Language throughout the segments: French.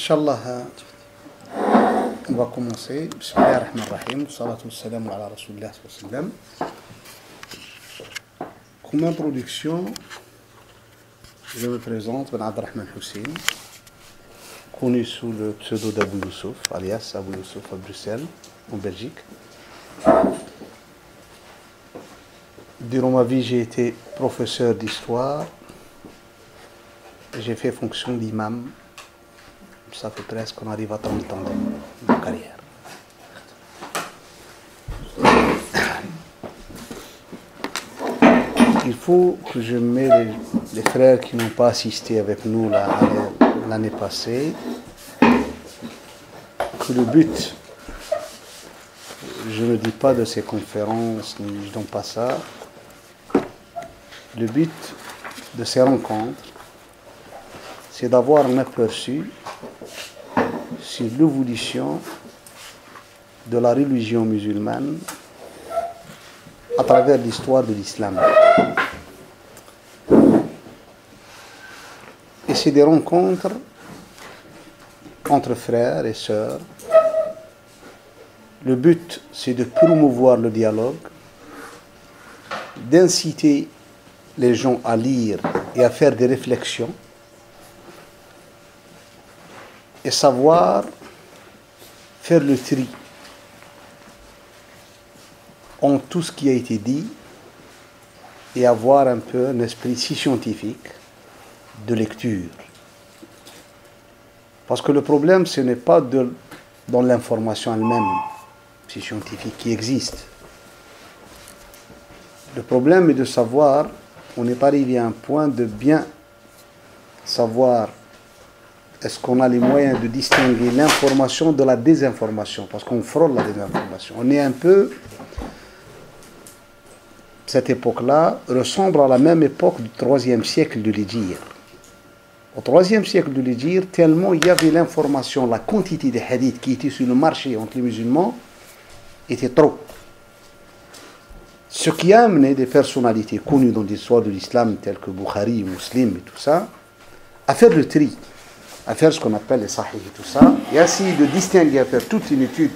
Inch'Allah, on va commencer. Bismillahirrahmanirrahim. Salatu salam ala Rasulillah sallam. Comme introduction, je me présente, Ben Abdelrahman Hussein, connu sous le pseudo d'Abou Youssouf, alias Abou Youssouf à Bruxelles, en Belgique. Durant ma vie, j'ai été professeur d'histoire. J'ai fait fonction d'imam. Ça fait presque qu'on arrive à 30 ans de carrière. Il faut que je mette les frères qui n'ont pas assisté avec nous l'année passée, que le but, je ne dis pas de ces conférences, ni je ne donne pas ça, le but de ces rencontres, c'est d'avoir un aperçu sur l'évolution de la religion musulmane à travers l'histoire de l'islam. Et c'est des rencontres entre frères et sœurs. Le but, c'est de promouvoir le dialogue, d'inciter les gens à lire et à faire des réflexions, et savoir faire le tri en tout ce qui a été dit et avoir un peu un esprit si scientifique de lecture. Parce que le problème, ce n'est pas dans l'information elle-même, si scientifique, qui existe. Le problème est de savoir, on est arrivé à un point de bien savoir est-ce qu'on a les moyens de distinguer l'information de la désinformation, parce qu'on frôle la désinformation. On est un peu, cette époque-là ressemble à la même époque du 3e siècle de l'Hégire. Au 3e siècle de l'Hégire, tellement il y avait l'information, la quantité de hadiths qui étaient sur le marché entre les musulmans était trop. Ce qui a amené des personnalités connues dans l'histoire de l'islam, telles que Bukhari, Muslim et tout ça, à faire le tri, à faire ce qu'on appelle les sahih et tout ça, et à essayer de distinguer, à faire toute une étude.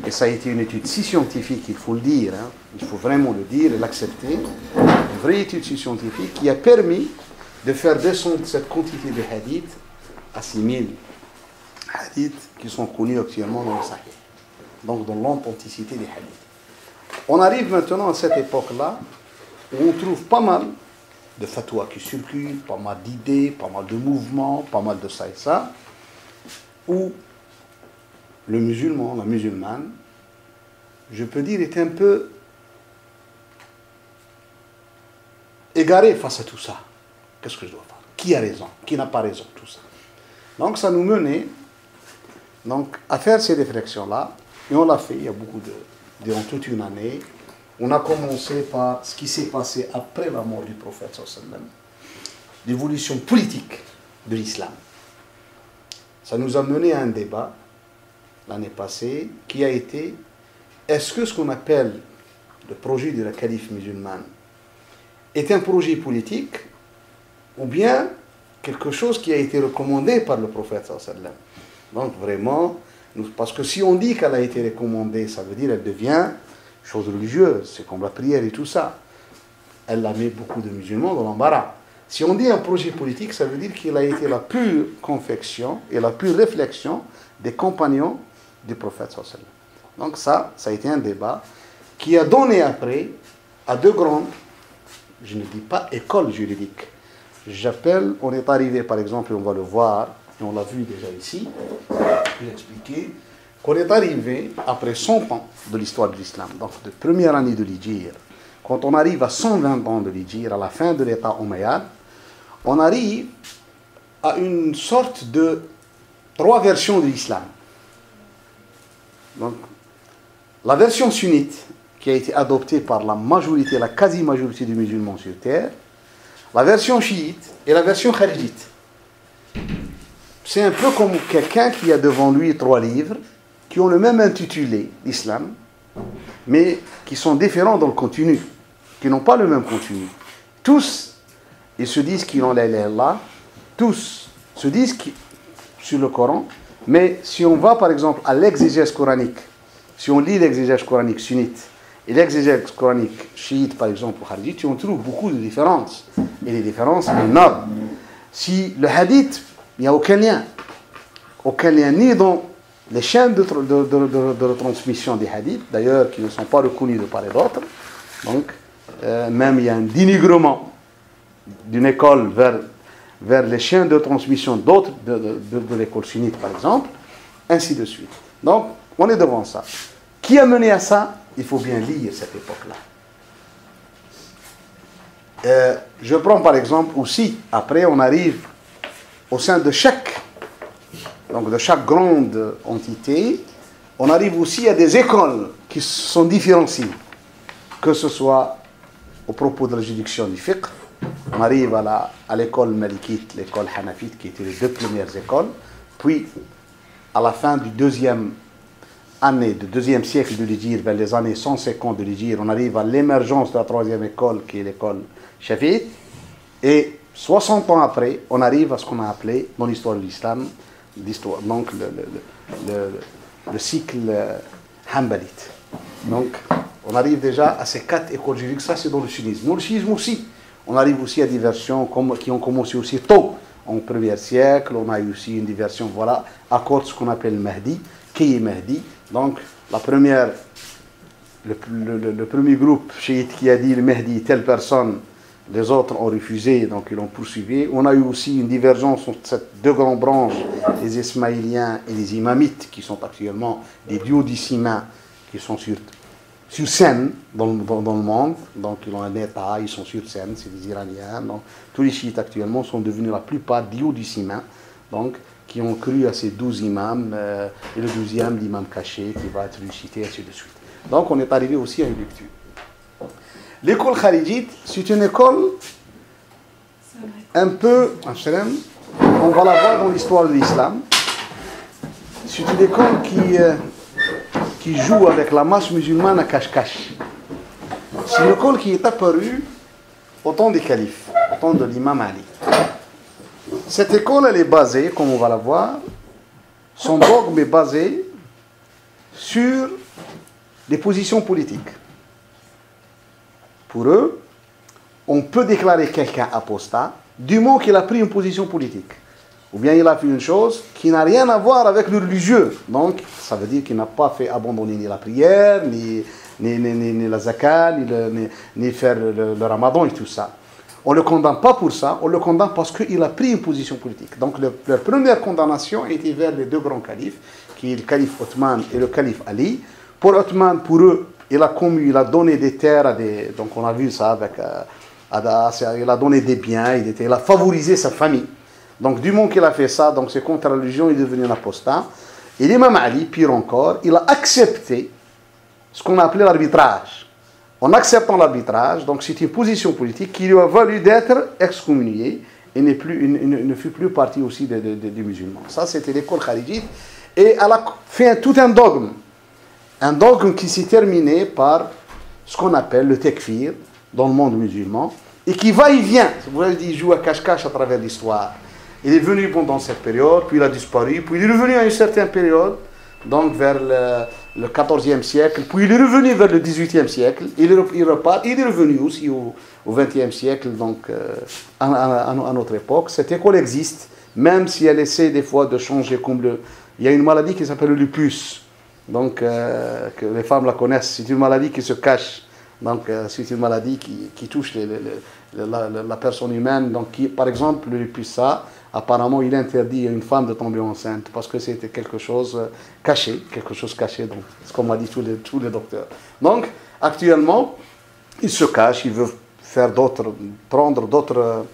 Et ça a été une étude si scientifique, il faut le dire, hein, il faut vraiment le dire et l'accepter, une vraie étude si scientifique qui a permis de faire descendre cette quantité de hadiths à 6000 hadiths qui sont connus actuellement dans le sahih, donc dans l'authenticité des hadiths. On arrive maintenant à cette époque-là où on trouve pas mal de fatwas qui circulent, pas mal d'idées, pas mal de mouvements, pas mal de ça et ça, où le musulman, la musulmane, je peux dire, est un peu égaré face à tout ça. Qu'est-ce que je dois faire? Qui a raison? Qui n'a pas raison? Tout ça. Donc ça nous menait à faire ces réflexions-là, et on l'a fait, il y a beaucoup durant toute une année. On a commencé par ce qui s'est passé après la mort du prophète sallallahu alayhi wa sallam, l'évolution politique de l'islam. Ça nous a mené à un débat l'année passée qui a été: est-ce que ce qu'on appelle le projet de la calife musulmane est un projet politique ou bien quelque chose qui a été recommandé par le prophète sallallahu alayhi wa sallam? Donc vraiment, parce que si on dit qu'elle a été recommandée, ça veut dire qu'elle devient chose religieuse, c'est comme la prière et tout ça. Elle a mis beaucoup de musulmans dans l'embarras. Si on dit un projet politique, ça veut dire qu'il a été la pure confection et la pure réflexion des compagnons du prophète sallallahu alayhi wa sallam. Donc ça a été un débat qui a donné après à deux grandes, je ne dis pas écoles juridiques, j'appelle, on est arrivé par exemple, on va le voir, et on l'a vu déjà ici, je vais expliquer, qu'on est arrivé après 100 ans de l'histoire de l'islam, donc de première année de l'Hégire, quand on arrive à 120 ans de l'Hégire, à la fin de l'état omeyyade, on arrive à une sorte de 3 versions de l'islam. Donc, la version sunnite, qui a été adoptée par la majorité, la quasi-majorité des musulmans sur terre, la version chiite et la version kharijite. C'est un peu comme quelqu'un qui a devant lui 3 livres, qui ont le même intitulé, l'islam, mais qui sont différents dans le contenu, qui n'ont pas le même contenu. Tous, ils se disent qu'ils ont la ilaha illallah, tous se disent sur le Coran, mais si on va par exemple à l'exégèse coranique, si on lit l'exégèse coranique sunnite et l'exégèse coranique chiite par exemple ou hadith, on trouve beaucoup de différences, et les différences énormes. Si le hadith, il n'y a aucun lien ni dans les chaînes de transmission des hadiths, d'ailleurs qui ne sont pas reconnus de part et d'autre, donc même il y a un dénigrement d'une école vers les chaînes de transmission d'autres, de l'école sunnite par exemple, ainsi de suite. Donc, on est devant ça. Qui a mené à ça? Il faut bien lire cette époque-là. Je prends par exemple aussi, après on arrive au sein de chaque grande entité, on arrive aussi à des écoles qui sont différenciées, que ce soit au propos de la juridiction du fiqh. On arrive à l'école malikite, l'école hanafite, qui étaient les deux premières écoles. Puis, à la fin du deuxième siècle de l'Hégire, vers les années 150 de l'Hégire, on arrive à l'émergence de la troisième école, qui est l'école Shafi'ite. Et 60 ans après, on arrive à ce qu'on a appelé, dans l'histoire de l'islam, donc le cycle hanbalite. Donc, on arrive déjà à ces 4 écoles juridiques. Ça, c'est dans le sunnisme. Dans le chiisme aussi, on arrive aussi à des versions qui ont commencé aussi tôt, en 1er siècle. On a eu aussi une diversion, voilà, à cause de ce qu'on appelle Mahdi. Qui est Mahdi? Donc, le premier groupe chiite qui a dit le Mahdi, telle personne, les autres ont refusé, donc ils l'ont poursuivi. On a eu aussi une divergence entre ces deux grandes branches, les Ismaéliens et les Imamites, qui sont actuellement des duodécimains qui sont sur scène dans le monde. Donc ils ont un État, ils sont sur scène, c'est des Iraniens. Donc, tous les chiites actuellement sont devenus la plupart duodécimains, donc qui ont cru à ces 12 imams, et le 12e, l'imam caché, qui va être cité, ainsi de suite. Donc on est arrivé aussi à une lecture. L'école kharijite, c'est une école un peu, on va la voir dans l'histoire de l'islam, c'est une école qui joue avec la masse musulmane à cache-cache. C'est une école qui est apparue au temps des califes, au temps de l'imam Ali. Cette école, elle est basée, comme on va la voir, son dogme est basé sur des positions politiques. Pour eux, on peut déclarer quelqu'un apostat du moment qu'il a pris une position politique. Ou bien il a fait une chose qui n'a rien à voir avec le religieux. Donc, ça veut dire qu'il n'a pas fait abandonner ni la prière, ni la zakat, ni faire le ramadan et tout ça. On ne le condamne pas pour ça, on le condamne parce qu'il a pris une position politique. Donc, la première condamnation était vers les deux grands califes, qui est le calife Othman et le calife Ali. Pour Othman, pour eux, il a donné des terres à des... Donc, on a vu ça avec... il a donné des biens, il a favorisé sa famille. Donc, du moment qu'il a fait ça, donc c'est contre la religion, il est devenu un apostat. Et l'imam Ali, pire encore, il a accepté ce qu'on a appelé l'arbitrage. En acceptant l'arbitrage, donc c'est une position politique qui lui a valu d'être excommunié et ne fut plus partie aussi des musulmans. Ça, c'était l'école kharijite. Et elle a fait tout un dogme. Un dogme qui s'est terminé par ce qu'on appelle le tekfir dans le monde musulman et qui va et vient. Vous avez dit, il joue à cache-cache à travers l'histoire. Il est venu pendant cette période, puis il a disparu, puis il est revenu à une certaine période, donc vers le 14e siècle, puis il est revenu vers le 18e siècle, il repart, il est revenu aussi au 20e siècle, donc à notre époque. Cette école existe, même si elle essaie des fois de changer, il y a une maladie qui s'appelle le lupus, donc que les femmes la connaissent, c'est une maladie qui se cache, donc c'est une maladie qui touche la personne humaine, donc par exemple le lupus ça, apparemment, il interdit à une femme de tomber enceinte parce que c'était quelque chose caché, donc, ce qu'on m'a dit tous les docteurs. Donc, actuellement, il se cache, il veut prendre d'autres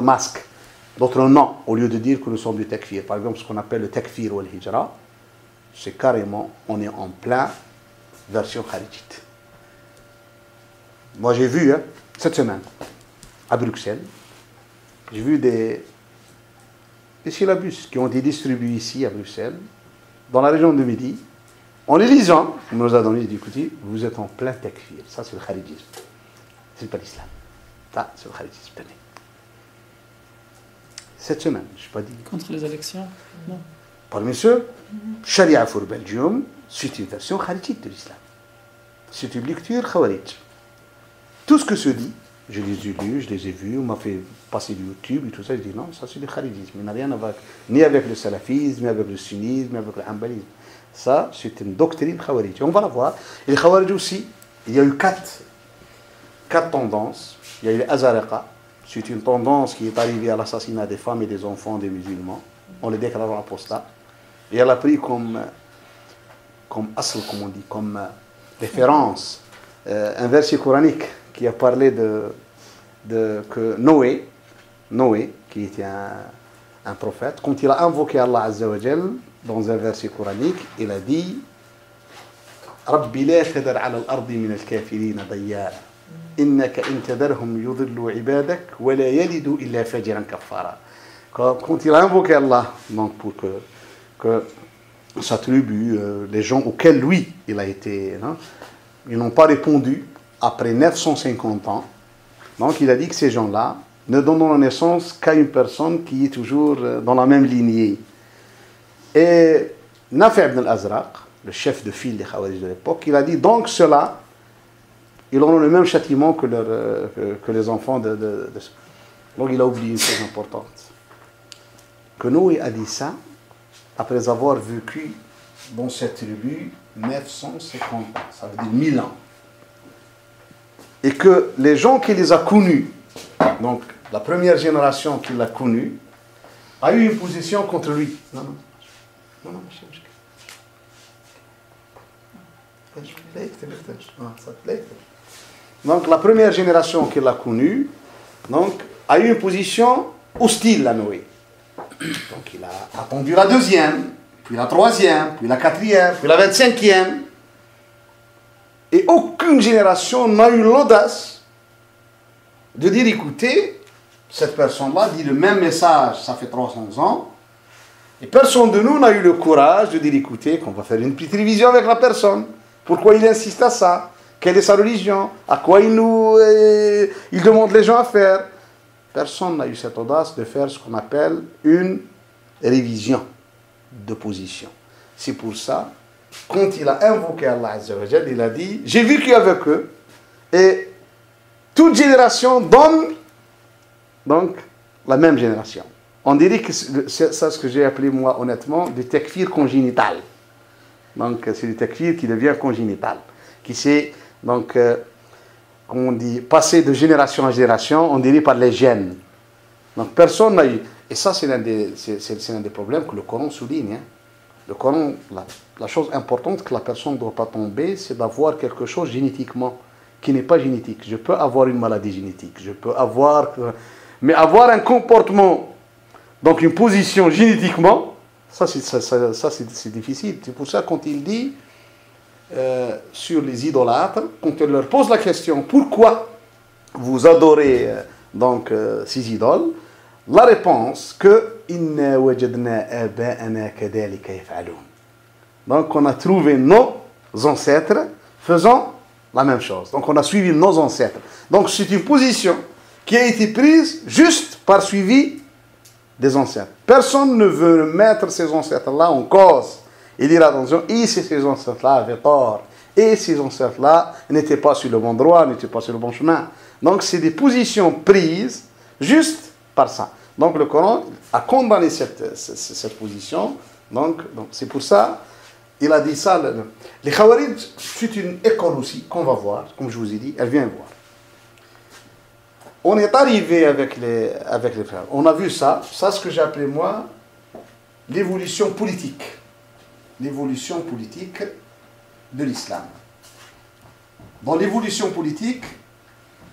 masques, d'autres noms, au lieu de dire que nous sommes du tekfir. Par exemple, ce qu'on appelle le tekfir ou le hijra, c'est carrément, on est en plein version kharijite. Moi, j'ai vu, cette semaine, à Bruxelles, j'ai vu des syllabus qui ont été distribués ici à Bruxelles, dans la région de Midi. En les lisant, on nous a donné, il dit, écoutez, vous êtes en plein tekfir. Ça, c'est le kharijisme. C'est pas l'islam. Ça, c'est le kharijisme. cette semaine, je n'ai pas dit. Contre les élections? Non. Parmi ceux, Sharia for Belgium, c'est une version kharijite de l'islam. C'est une lecture khawarij. Tout ce que se dit, je les ai lus, je les ai vus, on m'a fait passer du YouTube et tout ça, je dis non, ça c'est du kharijisme. Il n'a rien à voir ni avec le salafisme, ni avec le sunnisme, ni avec le hanbalisme. Ça, c'est une doctrine khawarij. On va la voir. Et les khawarij aussi, il y a eu quatre tendances. Il y a eu les Azariqa. C'est une tendance qui est arrivée à l'assassinat des femmes et des enfants des musulmans. On les déclare apostats. Et elle a pris comme asl, comme on dit, comme référence, un verset coranique qui a parlé que Noé, qui était un prophète, quand il a invoqué Allah Azza wa Jal dans un verset coranique, il a dit Rabbi la tadar ala al-ardi min al-kafirina dayyara innaka in tadarhum yudillu ibadak wa la yalidu illa fajiran kaffara. Quand il a invoqué Allah, donc pour que sa tribu, les gens auxquels lui, il a été, hein, ils n'ont pas répondu après 950 ans. Donc il a dit que ces gens-là ne donneront naissance qu'à une personne qui est toujours dans la même lignée. Et Nafi' ibn al-Azraq, le chef de file des Khawarij de l'époque, il a dit donc ceux-là, ils auront le même châtiment que les enfants de... Donc il a oublié une chose importante. Que Noé a dit ça après avoir vécu dans cette tribu 950 ans, ça veut dire 1000 ans. Et que les gens qui les a connus, donc la première génération qui l'a connu, a eu une position contre lui. Non, donc la première génération qui l'a connu, donc, a eu une position hostile à Noé. Donc il a attendu la deuxième, puis la troisième, puis la quatrième, puis la 25e. Et aucune génération n'a eu l'audace de dire, écoutez, cette personne-là dit le même message, ça fait 300 ans, et personne de nous n'a eu le courage de dire, écoutez, qu'on va faire une petite révision avec la personne. Pourquoi il insiste à ça? Quelle est sa religion? À quoi il demande les gens à faire? Personne n'a eu cette audace de faire ce qu'on appelle une révision de position. C'est pour ça, quand il a invoqué Allah Azza wa Jal, il a dit, j'ai vécu avec eux, et toute génération donne donc la même génération. On dirait que c'est ça ce que j'ai appelé moi honnêtement du takfir congénital. Donc c'est du takfir qui devient congénital, qui s'est donc comme on dit passé de génération en génération, on dirait par les gènes. Donc personne n'a eu. Et ça c'est l'un des problèmes que le Coran souligne. Hein. Le Coran, la chose importante que la personne ne doit pas tomber, c'est d'avoir quelque chose génétiquement qui n'est pas génétique. Je peux avoir une maladie génétique, je peux avoir, mais avoir un comportement, donc une position génétiquement, ça c'est difficile. C'est pour ça quand il dit sur les idolâtres, quand il leur pose la question pourquoi vous adorez donc ces idoles, la réponse que inna wajadna aba'ana kadhalika yaf'alun. Donc on a trouvé nos ancêtres faisant la même chose. Donc on a suivi nos ancêtres. Donc c'est une position qui a été prise juste par suivi des ancêtres. Personne ne veut mettre ces ancêtres-là en cause et dire attention, et si ces ancêtres-là avaient tort, et ces ancêtres-là n'étaient pas sur le bon droit, n'étaient pas sur le bon chemin. Donc c'est des positions prises juste par ça. Donc le Coran a condamné cette position. Donc c'est pour ça il a dit ça. Les Khawarij, c'est une école aussi qu'on va voir, comme je vous ai dit, elle vient voir. On est arrivé avec les frères. On a vu ça ce que j'ai appelé moi l'évolution politique. L'évolution politique de l'islam. Dans l'évolution politique,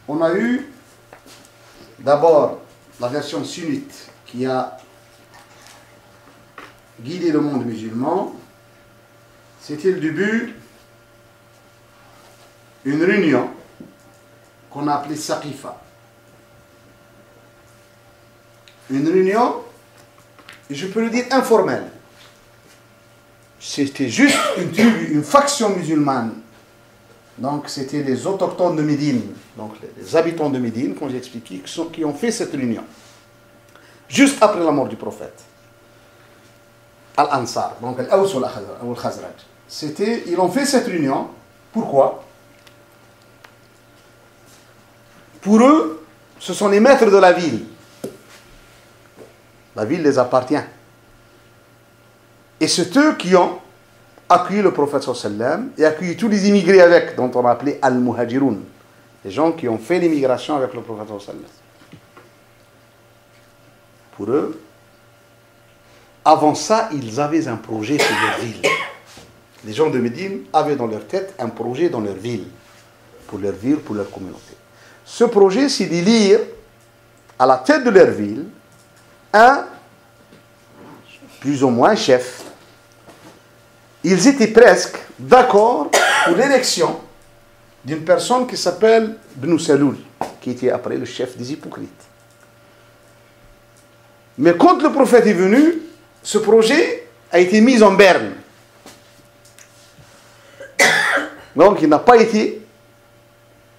on a eu d'abord la version sunnite qui a guidé le monde musulman. C'était le début une réunion qu'on a appelée Saqifa. Une réunion, je peux le dire, informelle. C'était juste une tribu, une faction musulmane. Donc c'était les autochtones de Médine, donc les habitants de Médine, comme j'ai expliqué, qui ont fait cette réunion. juste après la mort du prophète. Al-Ansar, donc Al-Aws ou Al-Khazraj. Ils ont fait cette réunion. Pourquoi? Pour eux, ce sont les maîtres de la ville. La ville les appartient. Et c'est eux qui ont accueilli le prophète sallam et accueilli tous les immigrés avec, dont on a appelé Al-Muhajiroun. Les gens qui ont fait l'immigration avec le prophète sallam. Pour eux, avant ça, ils avaient un projet sur leur ville. Les gens de Médine avaient dans leur tête un projet dans leur ville, pour leur communauté. Ce projet, c'est d'élire à la tête de leur ville un, plus ou moins, chef. Ils étaient presque d'accord pour l'élection d'une personne qui s'appelle Ibn Saloul, qui était après le chef des hypocrites. Mais quand le prophète est venu, ce projet a été mis en berne. Donc il n'a pas été...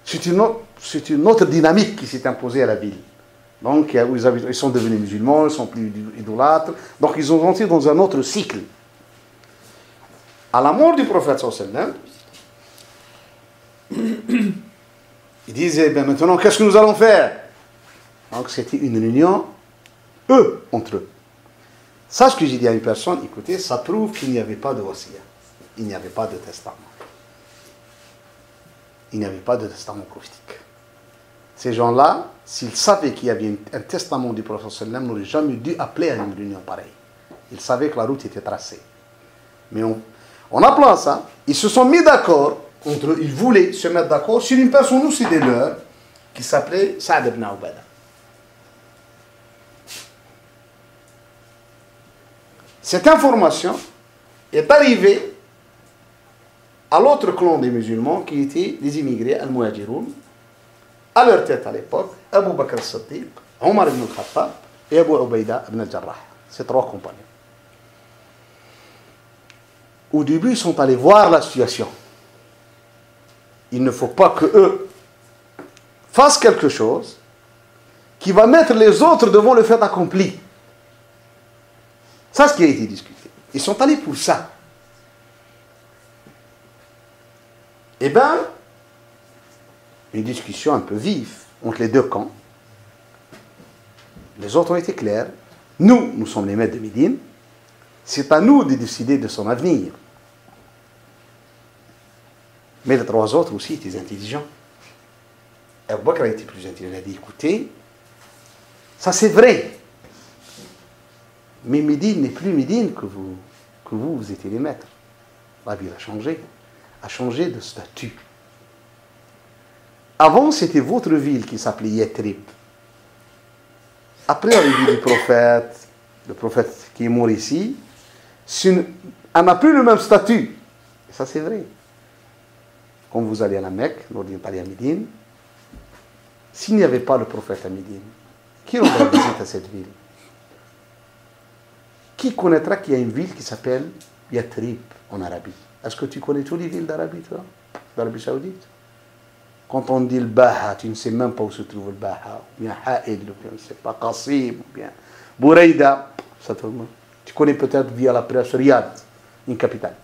C'est une autre dynamique qui s'est imposée à la ville. Donc ils sont devenus musulmans, ils sont plus idolâtres. Donc ils ont entré dans un autre cycle. À la mort du prophète sallallahu ils disaient, ben maintenant qu'est-ce que nous allons faire? Donc c'était une réunion, eux, entre eux. Ça, ce que j'ai dit à une personne, écoutez, ça prouve qu'il n'y avait pas de wasiya. Il n'y avait pas de testament. Il n'y avait pas de testament prophétique. Ces gens-là, s'ils savaient qu'il y avait un testament du prophète sallam, n'auraient jamais dû appeler à une réunion pareille. Ils savaient que la route était tracée. Mais en appelant ça, ils se sont mis d'accord entre eux, ils voulaient se mettre d'accord sur une personne aussi de leur qui s'appelait Saad ibn Ubada. Cette information est arrivée à l'autre clan des musulmans qui étaient les immigrés al-Muhajiroun, à leur tête à l'époque, Abu Bakr al-Siddiq, Omar ibn al-Khattab et Abu Ubaida ibn al-Jarrah. Ces trois compagnons. Au début, ils sont allés voir la situation. Il ne faut pas qu'eux fassent quelque chose qui va mettre les autres devant le fait accompli. C'est ce qui a été discuté. Ils sont allés pour ça. Eh bien, une discussion un peu vive entre les deux camps. Les autres ont été clairs. Nous sommes les maîtres de Médine. C'est à nous de décider de son avenir. Mais les trois autres aussi étaient intelligents. Abu Bakr a été plus intelligent. Il a dit, écoutez, ça c'est vrai. Mais Médine n'est plus Médine que vous étiez les maîtres. La ville a changé de statut. Avant, c'était votre ville qui s'appelait Yathrib. Après l'arrivée du prophète, le prophète qui est mort ici, elle n'a plus le même statut. Et ça c'est vrai. Quand vous allez à la Mecque, lors d'une allée à Médine, s'il n'y avait pas le prophète à Médine, qui rendra visite à cette ville? Qui connaîtra qu'il y a une ville qui s'appelle Yathrib en Arabie? Est-ce que tu connais toutes les villes d'Arabie, toi? D'Arabie Saoudite? Quand on dit le Baha, tu ne sais même pas où se trouve le Baha, ou bien Ha'il, ou bien, je ne sais pas, Qasim, ou bien Bouraïda. Tu connais peut-être via la presse Riyad, une capitale.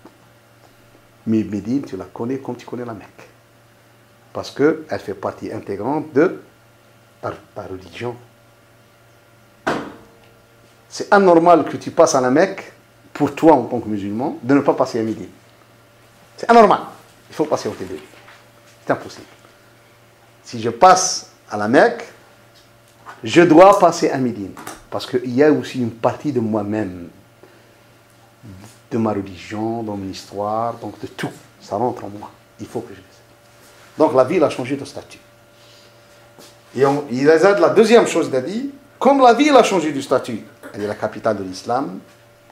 Mais Médine, tu la connais comme tu connais la Mecque. Parce qu'elle fait partie intégrante de ta religion. C'est anormal que tu passes à la Mecque, pour toi en tant que musulman, de ne pas passer à Médine. C'est anormal. Il faut passer au TD. C'est impossible. Si je passe à la Mecque, je dois passer à Médine. Parce qu'il y a aussi une partie de moi-même, de ma religion, de mon histoire, donc de tout. Ça rentre en moi. Il faut que je le sache. Donc la ville a changé de statut. Et la deuxième chose qu'il a dit, comme la ville a changé de statut, elle est la capitale de l'islam,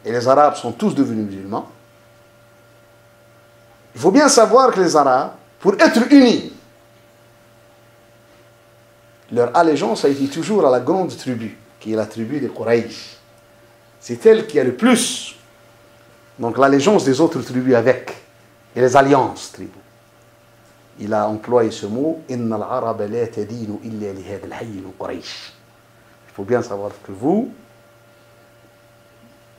et les Arabes sont tous devenus musulmans, il faut bien savoir que les Arabes, pour être unis, leur allégeance a été toujours à la grande tribu, qui est la tribu des Quraysh. C'est elle qui a le plus, donc l'allégeance des autres tribus avec, et les alliances tribus. Il a employé ce mot, « Inna al-Arab la tadinu illa li hadha al-hayy al-Quraysh ». Il faut bien savoir que vous,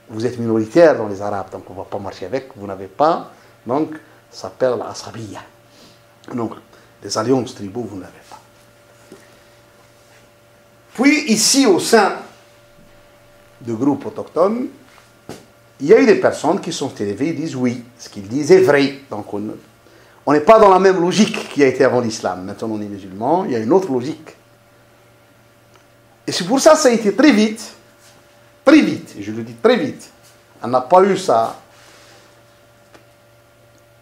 vous êtes minoritaire dans les Arabes, donc on ne va pas marcher avec, vous n'avez pas, donc ça s'appelle l'Asabiyya. Donc, les alliances tribaux, vous n'avez pas. Puis, ici, au sein de groupes autochtones, il y a eu des personnes qui sont élevées et disent oui, ce qu'ils disent est vrai. Donc, on n'est pas dans la même logique qui a été avant l'islam. Maintenant, on est musulmans, il y a une autre logique. Et c'est pour ça que ça a été très vite, et je le dis très vite. On n'a pas eu ça,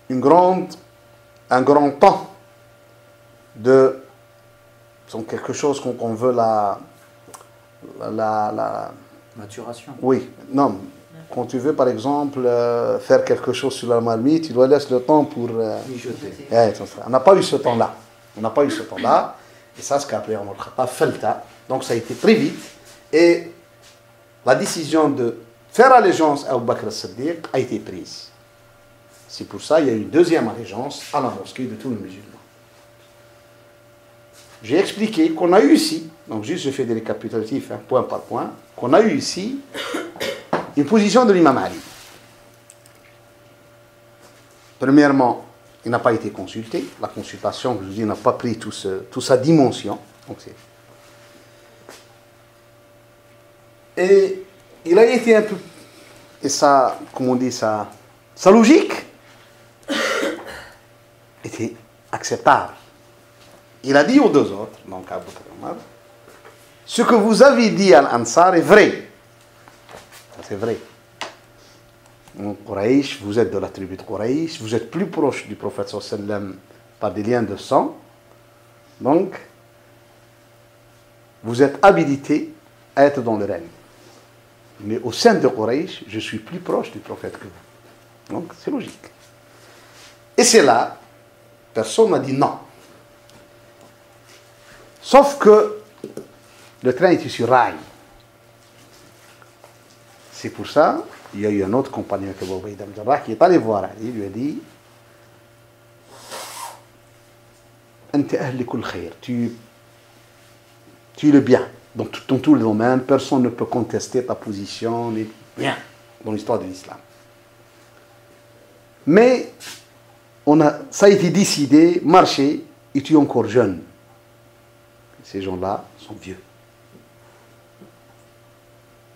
un grand temps de quelque chose qu'on veut la maturation. Oui, non. Quand tu veux, par exemple, faire quelque chose sur la marmite, tu dois laisser le temps pour... mijoter. On n'a pas eu ce temps-là. On n'a pas eu ce temps-là. Et ça, c'est qu'après, on n'a fait le tas. Donc, ça a été très vite. Et la décision de faire allégeance à Abu Bakr as-Siddiq a été prise. C'est pour ça qu'il y a eu une deuxième allégeance à la mosquée de tous les musulmans. J'ai expliqué qu'on a eu ici, donc juste je fais des récapitulatifs, point par point, qu'on a eu ici une position de l'imam Ali. Premièrement, il n'a pas été consulté. La consultation, je vous dis, n'a pas pris toute sa dimension. Donc et il a été un peu... Et ça, comme on dit, sa logique était acceptable. Il a dit aux deux autres, donc à Abu Bakr Omar, ce que vous avez dit à l'Ansar est vrai. C'est vrai. Quraysh, vous êtes de la tribu de Quraysh, vous êtes plus proche du prophète sallallahu alayhi wa sallam par des liens de sang. Donc, vous êtes habilité à être dans le règne. Mais au sein de Quraysh, je suis plus proche du prophète que vous. Donc, c'est logique. Et c'est là, personne n'a dit non. Sauf que le train était sur rail. C'est pour ça, il y a eu un autre compagnon que Abu Ubaïda al-Jarrah qui est allé voir Ali, il lui a dit Anta ahli kull khair, tu es le bien. Dans tout le domaine, personne ne peut contester ta position, ni rien dans l'histoire de l'islam. Mais ça a été décidé, marcher, et tu es encore jeune. Ces gens-là sont vieux.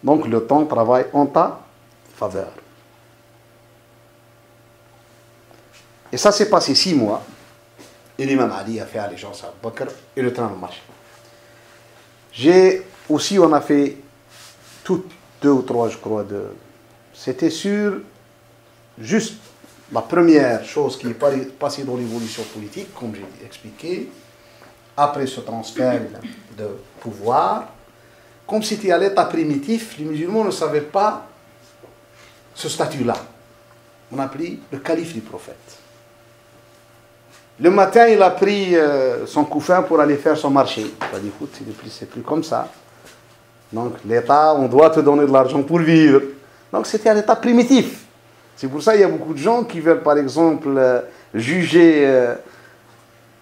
Donc le temps travaille en ta faveur. Et ça s'est passé 6 mois. Et l'imam Ali a fait allégeance à Abu Bakr et le train a marché. On a fait toutes 2 ou 3, je crois, c'était sur juste la première chose qui est passée dans l'évolution politique, comme j'ai expliqué, après ce transfert de pouvoir. Comme c'était à l'état primitif, les musulmans ne savaient pas ce statut-là. On a pris le calife du prophète. Le matin, il a pris son couffin pour aller faire son marché. Il a dit, écoute, c'est plus comme ça. Donc, l'État, on doit te donner de l'argent pour vivre. Donc, c'était à l'état primitif. C'est pour ça qu'il y a beaucoup de gens qui veulent, par exemple, juger...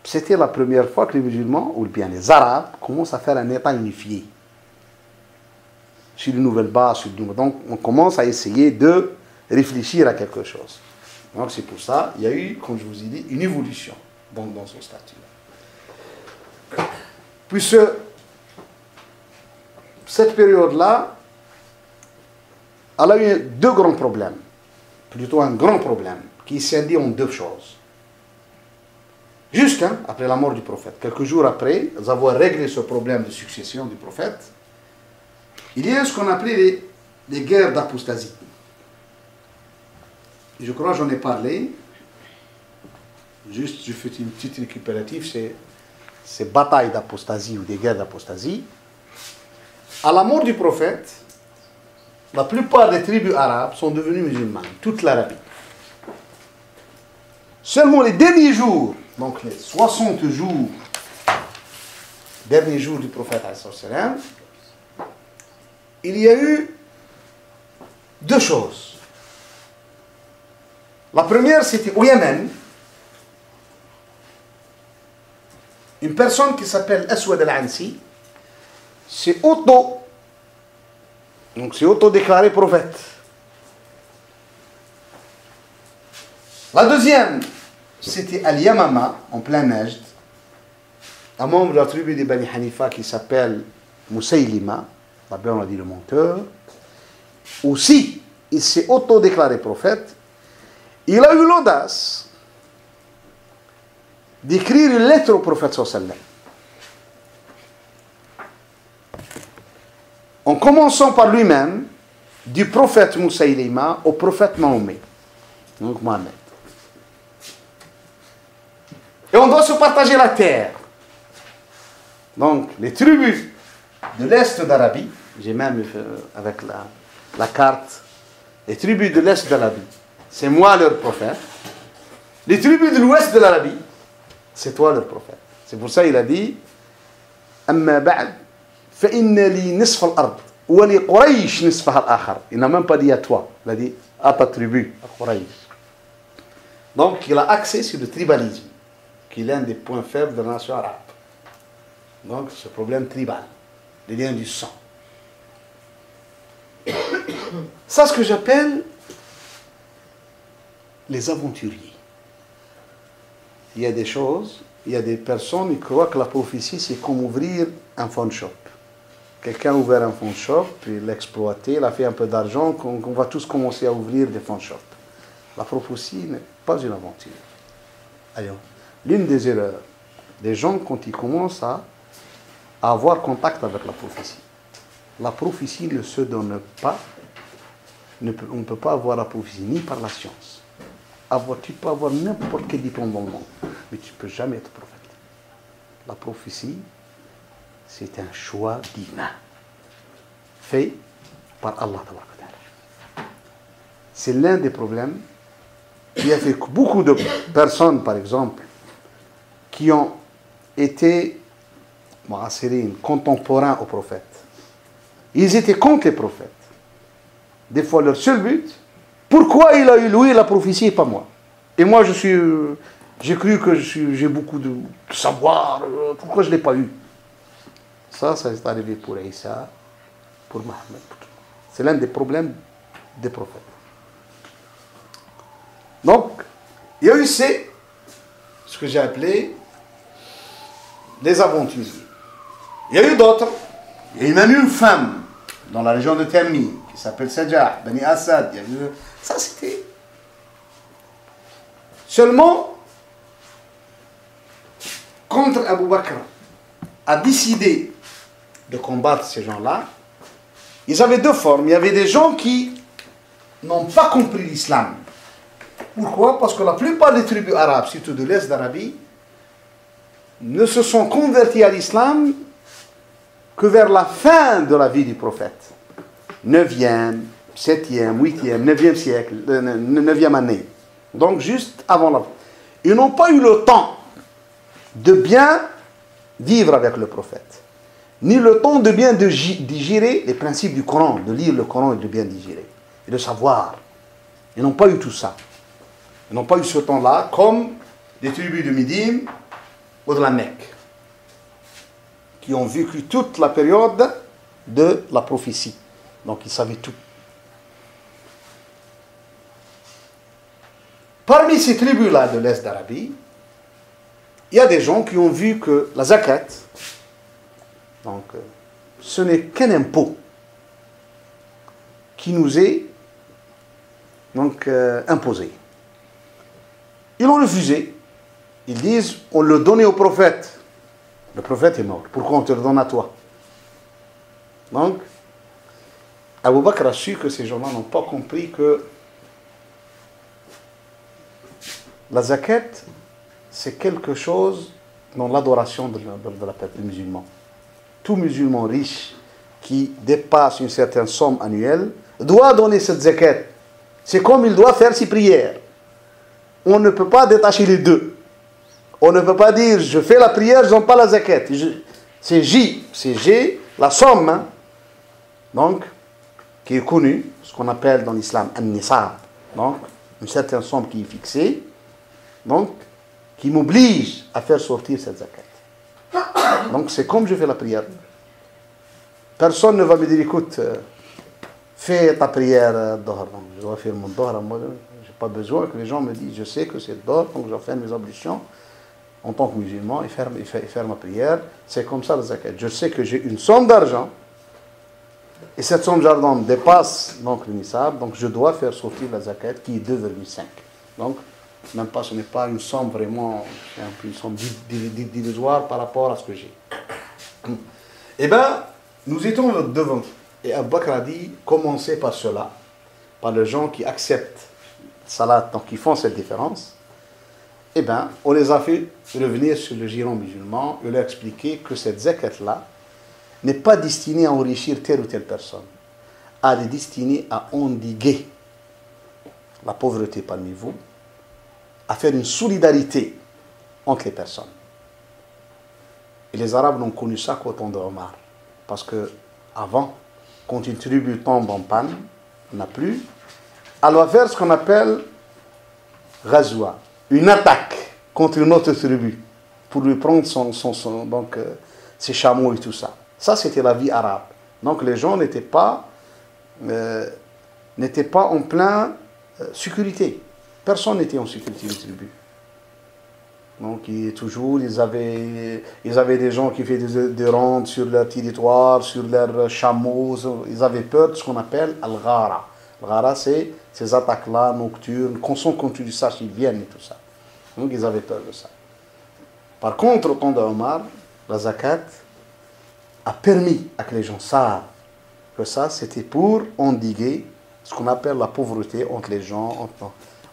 C'était la première fois que les musulmans, ou bien les Arabes, commencent à faire un État unifié. Sur une nouvelle base, donc on commence à essayer de réfléchir à quelque chose. Donc c'est pour ça qu'il y a eu, comme je vous ai dit, une évolution dans son statut. Puis cette période-là, elle a eu 2 grands problèmes. Plutôt un grand problème, qui scindé en 2 choses. Juste après la mort du prophète, quelques jours après avoir réglé ce problème de succession du prophète, il y a ce qu'on appelait les guerres d'apostasie. Je crois que j'en ai parlé. Juste, je fais une petite récupérative, ces batailles d'apostasie ou des guerres d'apostasie. À la mort du prophète, la plupart des tribus arabes sont devenues musulmanes, toute l'Arabie. Seulement les derniers jours, donc les 60 jours, derniers jours du prophète, il y a eu 2 choses. La première, c'était au Yémen, une personne qui s'appelle Aswad al-Ansi s'est auto-déclaré prophète. La deuxième, c'était à Yamama, en plein Najd, un membre de la tribu des Bani Hanifa qui s'appelle Moussaïlima, là-bas on a dit le menteur, aussi, il s'est autodéclaré prophète. Il a eu l'audace d'écrire une lettre au prophète sallallahu. En commençant par lui-même, du prophète Moussaïlima au prophète Mahomet, donc Mohammed. Et on doit se partager la terre. Donc, les tribus de l'Est d'Arabie, j'ai même avec la carte, les tribus de l'Est d'Arabie, c'est moi leur prophète. Les tribus de l'Ouest de l'Arabie, c'est toi leur prophète. C'est pour ça qu'il a dit أما بعد فإن لي نصف الأرض ولقريش نصفها الآخر. Il n'a même pas dit à toi, il a dit à ta tribu, à Quraysh. Donc, il a axé sur le tribalisme, qui est l'un des points faibles de la nation arabe. Donc, ce problème tribal, les liens du sang. Ça, c'est ce que j'appelle les aventuriers. Il y a des choses, il y a des personnes qui croient que la prophétie, c'est comme ouvrir un phone shop. Quelqu'un a ouvert un phone shop, il l'a exploité, il a fait un peu d'argent, qu'on va tous commencer à ouvrir des phone shops. La prophétie n'est pas une aventure. Alors, l'une des erreurs des gens quand ils commencent à avoir contact avec la prophétie. La prophétie ne se donne pas, on ne peut pas avoir la prophétie ni par la science. Tu peux avoir n'importe quel diplôme dans le monde, mais tu ne peux jamais être prophète. La prophétie, c'est un choix divin, fait par Allah. C'est l'un des problèmes qui a fait que beaucoup de personnes, par exemple, qui ont été contemporains aux prophètes, ils étaient contre les prophètes. Des fois, leur seul but, pourquoi il a eu lui la prophétie et pas moi? Et moi, j'ai cru que j'ai beaucoup de savoir, pourquoi je ne l'ai pas eu? Ça est arrivé pour Isa, pour Mohammed. C'est l'un des problèmes des prophètes. Donc, il y a eu ce que j'ai appelé les aventuriers. Il y a eu d'autres. Il y a eu même une femme dans la région de Termi qui s'appelle Sajah, Bani Assad. Ça, c'était seulement quand Abu Bakr a décidé de combattre ces gens-là. Ils avaient deux formes. Il y avait des gens qui n'ont pas compris l'islam. Pourquoi? Parce que la plupart des tribus arabes, surtout de l'Est d'Arabie, ne se sont convertis à l'islam que vers la fin de la vie du prophète. 9e, 7e, 8e, 9e siècle, 9e année. Donc juste avant la... Ils n'ont pas eu le temps de bien vivre avec le prophète, ni le temps de bien digérer les principes du Coran, de lire le Coran et de bien digérer, et de savoir. Ils n'ont pas eu tout ça. Ils n'ont pas eu ce temps-là, comme les tribus de Médine ou de la Mecque, qui ont vécu toute la période de la prophétie. Donc ils savaient tout. Parmi ces tribus-là de l'Est d'Arabie, il y a des gens qui ont vu que la zakat, donc, ce n'est qu'un impôt qui nous est donc, imposé. Ils l'ont refusé. Ils disent, on le donnait au prophète. Le prophète est mort. Pourquoi on te le donne à toi? Donc, Abu Bakr a su que ces gens-là n'ont pas compris que la zakat, c'est quelque chose dans l'adoration de la peuple musulman. Tout musulman riche qui dépasse une certaine somme annuelle doit donner cette zakat. C'est comme il doit faire ses prières. On ne peut pas détacher les deux. On ne peut pas dire je fais la prière, je n'ai pas la zakat. C'est G, la somme, hein, donc, qui est connue, ce qu'on appelle dans l'islam an-nisab. Donc, une certaine somme qui est fixée, donc, qui m'oblige à faire sortir cette zakat. Donc, c'est comme je fais la prière. Personne ne va me dire écoute, fais ta prière d'Ohar. Je dois faire mon Dohar, moi, je n'ai pas besoin que les gens me disent, je sais que c'est d'or, donc je vais faire mes ablutions en tant que musulman et faire ma prière. C'est comme ça la zakat. Je sais que j'ai une somme d'argent et cette somme d'argent dépasse donc le nisab, donc je dois faire sortir la zakat qui est 2,5. Donc, même pas, ce n'est pas une somme vraiment, c'est un peu une somme divisoire par rapport à ce que j'ai. Eh bien, nous étions devant. Et Abu Bakr a dit, commencez par cela, par les gens qui acceptent salat, donc qui font cette différence. Eh bien, on les a fait revenir sur le giron musulman et leur expliquer que cette zakat-là n'est pas destinée à enrichir telle ou telle personne. Elle est destinée à endiguer la pauvreté parmi vous, à faire une solidarité entre les personnes. Et les Arabes n'ont connu ça qu'au temps de Omar. Parce que avant, quand une tribu tombe en panne, on n'a plus, elle va faire ce qu'on appelle ghazwa, une attaque contre une autre tribu, pour lui prendre ses chameaux et tout ça. Ça, c'était la vie arabe. Donc les gens n'étaient pas en pleine sécurité. Personne n'était en sécurité, les tribus. Donc ils avaient des gens qui faisaient des rondes sur leur territoire, sur leurs chameaux. Ils avaient peur de ce qu'on appelle al-ghara. Al-ghara, c'est ces attaques-là nocturnes, quand tu dis ça, ils viennent et tout ça. Donc ils avaient peur de ça. Par contre, au temps d'Omar, la zakat a permis à que les gens savent que ça, c'était pour endiguer ce qu'on appelle la pauvreté entre les gens,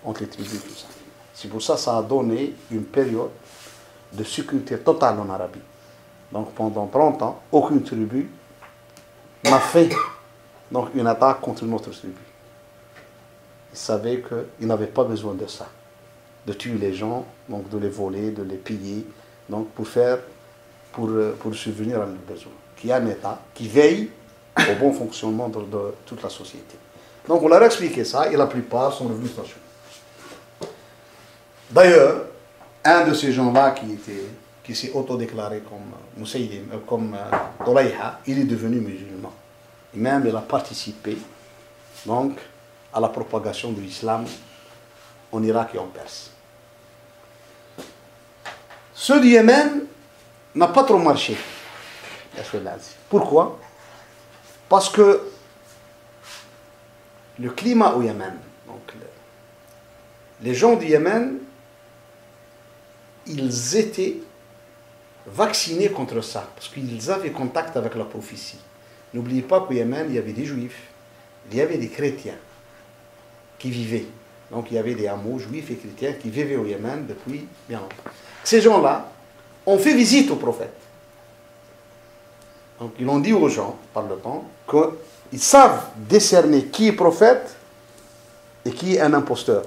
entre les tribus, tout ça. C'est pour ça que ça a donné une période de sécurité totale en Arabie. Donc pendant 30 ans, aucune tribu n'a fait donc, une attaque contre une autre tribu. Ils savaient qu'ils n'avaient pas besoin de ça, de tuer les gens, donc de les voler, de les piller, donc pour subvenir à leurs besoins. Qu'il y a un État qui veille au bon fonctionnement de toute la société. Donc on leur a expliqué ça et la plupart sont revenus stationnés. D'ailleurs, un de ces gens-là qui s'est autodéclaré comme Dolayha, il est devenu musulman. Et même il a participé donc, à la propagation de l'islam en Irak et en Perse. Ceux du Yémen n'ont pas trop marché. Pourquoi? Parce que le climat au Yémen, donc les gens du Yémen, ils étaient vaccinés contre ça, parce qu'ils avaient contact avec la prophétie. N'oubliez pas qu'au Yémen, il y avait des juifs, il y avait des chrétiens qui vivaient. Donc il y avait des hameaux juifs et chrétiens qui vivaient au Yémen depuis bien longtemps. Ces gens-là ont fait visite au prophète. Donc ils ont dit aux gens, par le temps, qu'ils savent décerner qui est prophète et qui est un imposteur.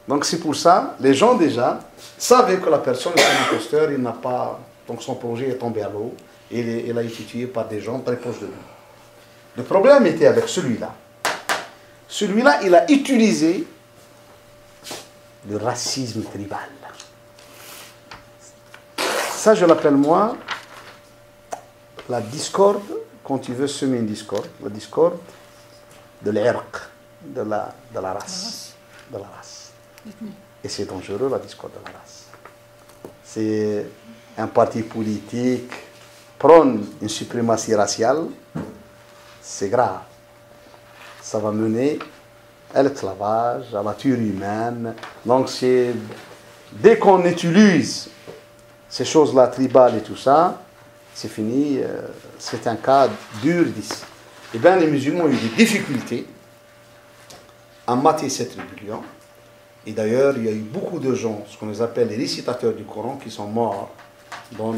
Donc c'est pour ça, les gens déjà savaient que la personne est un imposteur, il n'a pas, donc son projet est tombé à l'eau, et il a été tué par des gens très proches de lui. Le problème était avec celui-là. Celui-là, il a utilisé le racisme tribal. Ça, je l'appelle moi la discorde, quand tu veux semer une discorde, la discorde de l'irq, de la race. De la race. Et c'est dangereux, la discorde de la race. C'est un parti politique prône une suprématie raciale, c'est grave. Ça va mener à l'esclavage, à la tuerie humaine. Donc dès qu'on utilise ces choses-là, tribales et tout ça, c'est fini, c'est un cas dur d'ici. Eh bien, les musulmans ont eu des difficultés à mater cette rébellion. Et d'ailleurs, il y a eu beaucoup de gens, ce qu'on appelle les récitateurs du Coran, qui sont morts dans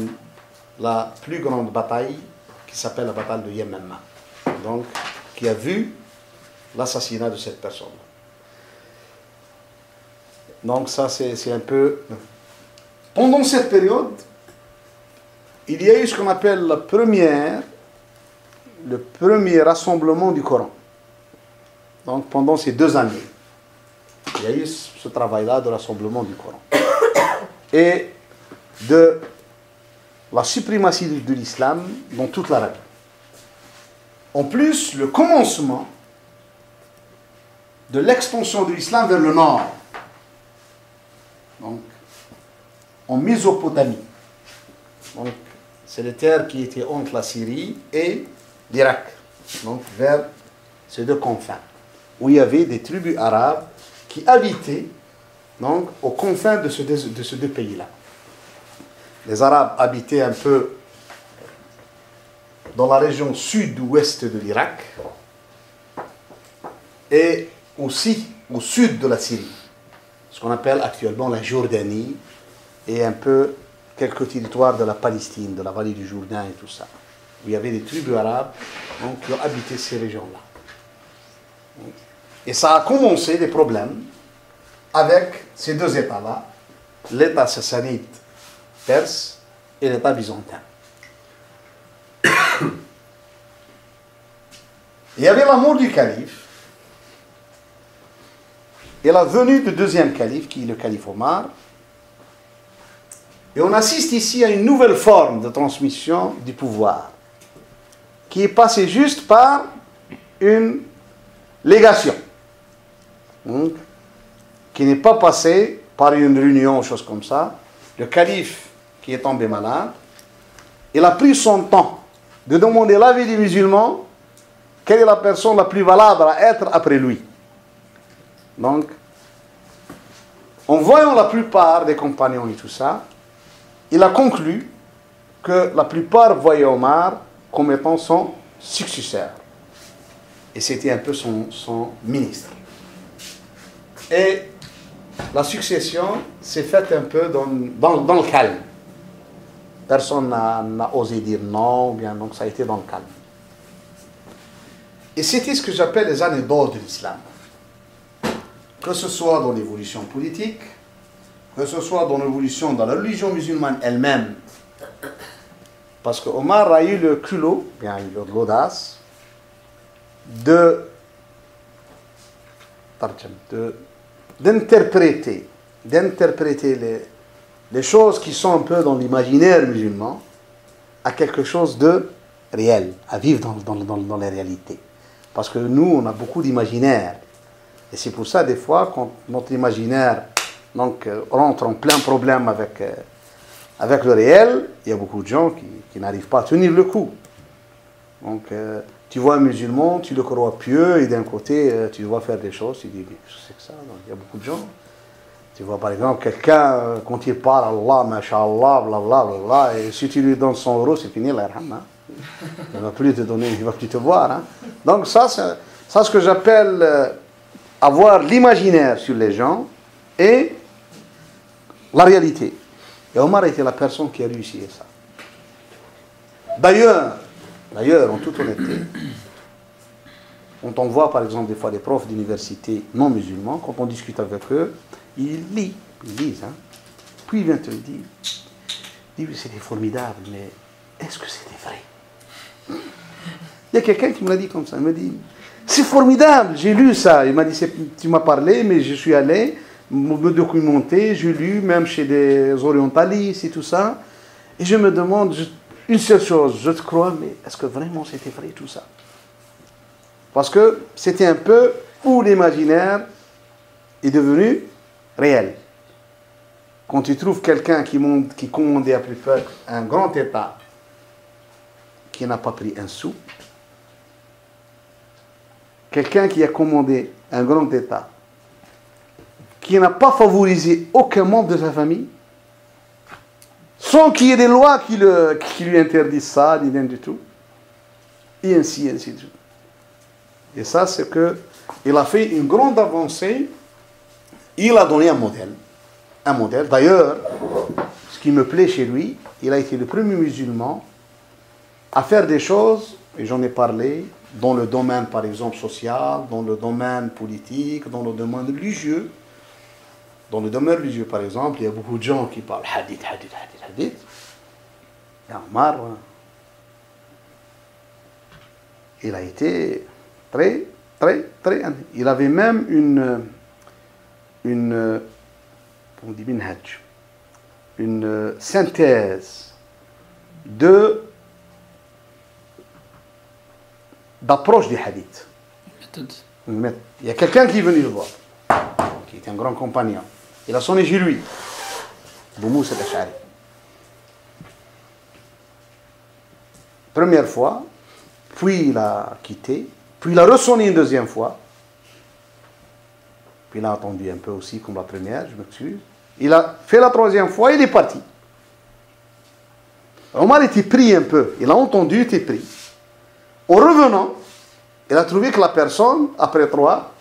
la plus grande bataille qui s'appelle la bataille de Yamama. Donc, qui a vu l'assassinat de cette personne. Donc ça, c'est un peu... Pendant cette période, il y a eu ce qu'on appelle le premier rassemblement du Coran. Donc pendant ces 2 années, il y a eu ce travail-là de rassemblement du Coran. Et de la suprématie de l'islam dans toute l'Arabie. En plus, le commencement de l'expansion de l'islam vers le nord. Donc, en Mésopotamie. Donc, c'est les terres qui étaient entre la Syrie et l'Irak. Donc, vers ces deux confins, où il y avait des tribus arabes qui habitaient donc, aux confins de ces deux pays-là. Les Arabes habitaient un peu dans la région sud-ouest de l'Irak et aussi au sud de la Syrie, ce qu'on appelle actuellement la Jordanie et un peu quelques territoires de la Palestine, de la vallée du Jourdain et tout ça, où il y avait des tribus arabes donc, qui ont habité ces régions-là. Et ça a commencé des problèmes avec ces deux États-là, l'État sassanide perse et l'État byzantin. Il y avait la mort du calife et la venue du deuxième calife, qui est le calife Omar. Et on assiste ici à une nouvelle forme de transmission du pouvoir, qui est passée juste par une légation. Donc, qui n'est pas passée par une réunion ou chose comme ça. Le calife qui est tombé malade, il a pris son temps de demander l'avis des musulmans, quelle est la personne la plus valable à être après lui. Donc, en voyant la plupart des compagnons et tout ça, il a conclu que la plupart voyaient Omar comme étant son successeur. Et c'était un peu son ministre. Et la succession s'est faite un peu dans le calme. Personne n'a osé dire non, bien, donc ça a été dans le calme. Et c'était ce que j'appelle les années d'or de l'islam. Que ce soit dans l'évolution politique, que ce soit dans l'évolution dans la religion musulmane elle-même. Parce que Omar a eu le culot, bien l'audace, d'interpréter les choses qui sont un peu dans l'imaginaire musulman à quelque chose de réel, à vivre dans les réalités. Parce que nous, on a beaucoup d'imaginaire. Et c'est pour ça, des fois, quand notre imaginaire donc, rentre en plein problème avec le réel, il y a beaucoup de gens qui n'arrivent pas à tenir le coup. Donc, tu vois un musulman, tu le crois pieux, et d'un côté, tu dois faire des choses, tu dis, mais qu'est-ce que c'est que ça? Donc, il y a beaucoup de gens. Tu vois, par exemple, quelqu'un, quand il parle, Allah, masha'Allah, blablabla, et si tu lui donnes 100 euros, c'est fini, l'irham. Hein? Il ne va plus te donner, il ne va plus te voir. Hein? Donc, ça, c'est ce que j'appelle avoir l'imaginaire sur les gens et la réalité. Et Omar était la personne qui a réussi à ça. D'ailleurs, en toute honnêteté, quand on voit par exemple des fois des profs d'université non musulmans, quand on discute avec eux, ils lisent, hein. Puis ils viennent te dire, c'était formidable, mais est-ce que c'était vrai? Il y a quelqu'un qui me l'a dit comme ça, il m'a dit, c'est formidable, j'ai lu ça. Il m'a dit, tu m'as parlé, mais je suis allé me documenter, j'ai lu même chez des orientalistes et tout ça, et je me demande une seule chose, je te crois, mais est-ce que vraiment c'était vrai tout ça? Parce que c'était un peu où l'imaginaire est devenu réel. Quand tu trouves quelqu'un qui commandait à plus près un grand État, qui n'a pas pris un sou, quelqu'un qui a commandé un grand État, qui n'a pas favorisé aucun membre de sa famille, sans qu'il y ait des lois qui lui interdisent ça, ni rien du tout, et ainsi de suite. Et ça, c'est que il a fait une grande avancée, il a donné un modèle. Un modèle. D'ailleurs, ce qui me plaît chez lui, il a été le premier musulman à faire des choses, et j'en ai parlé, dans le domaine, par exemple, social, dans le domaine politique, dans le domaine religieux. Dans le domaine religieux, par exemple, il y a beaucoup de gens qui parlent hadith. Et Omar, il a été très. Il avait même une synthèse d'approche des hadiths. Il y a quelqu'un qui est venu le voir, qui est un grand compagnon. Il a sonné chez lui. Abu Moussa al-Ash'ari. Première fois, puis il a quitté, puis il a ressonné une deuxième fois. Puis il a attendu un peu aussi, comme la première, je m'excuse. Il a fait la troisième fois, il est parti. Omar était pris un peu, il a entendu, il était pris. En revenant, il a trouvé que la personne, après 3,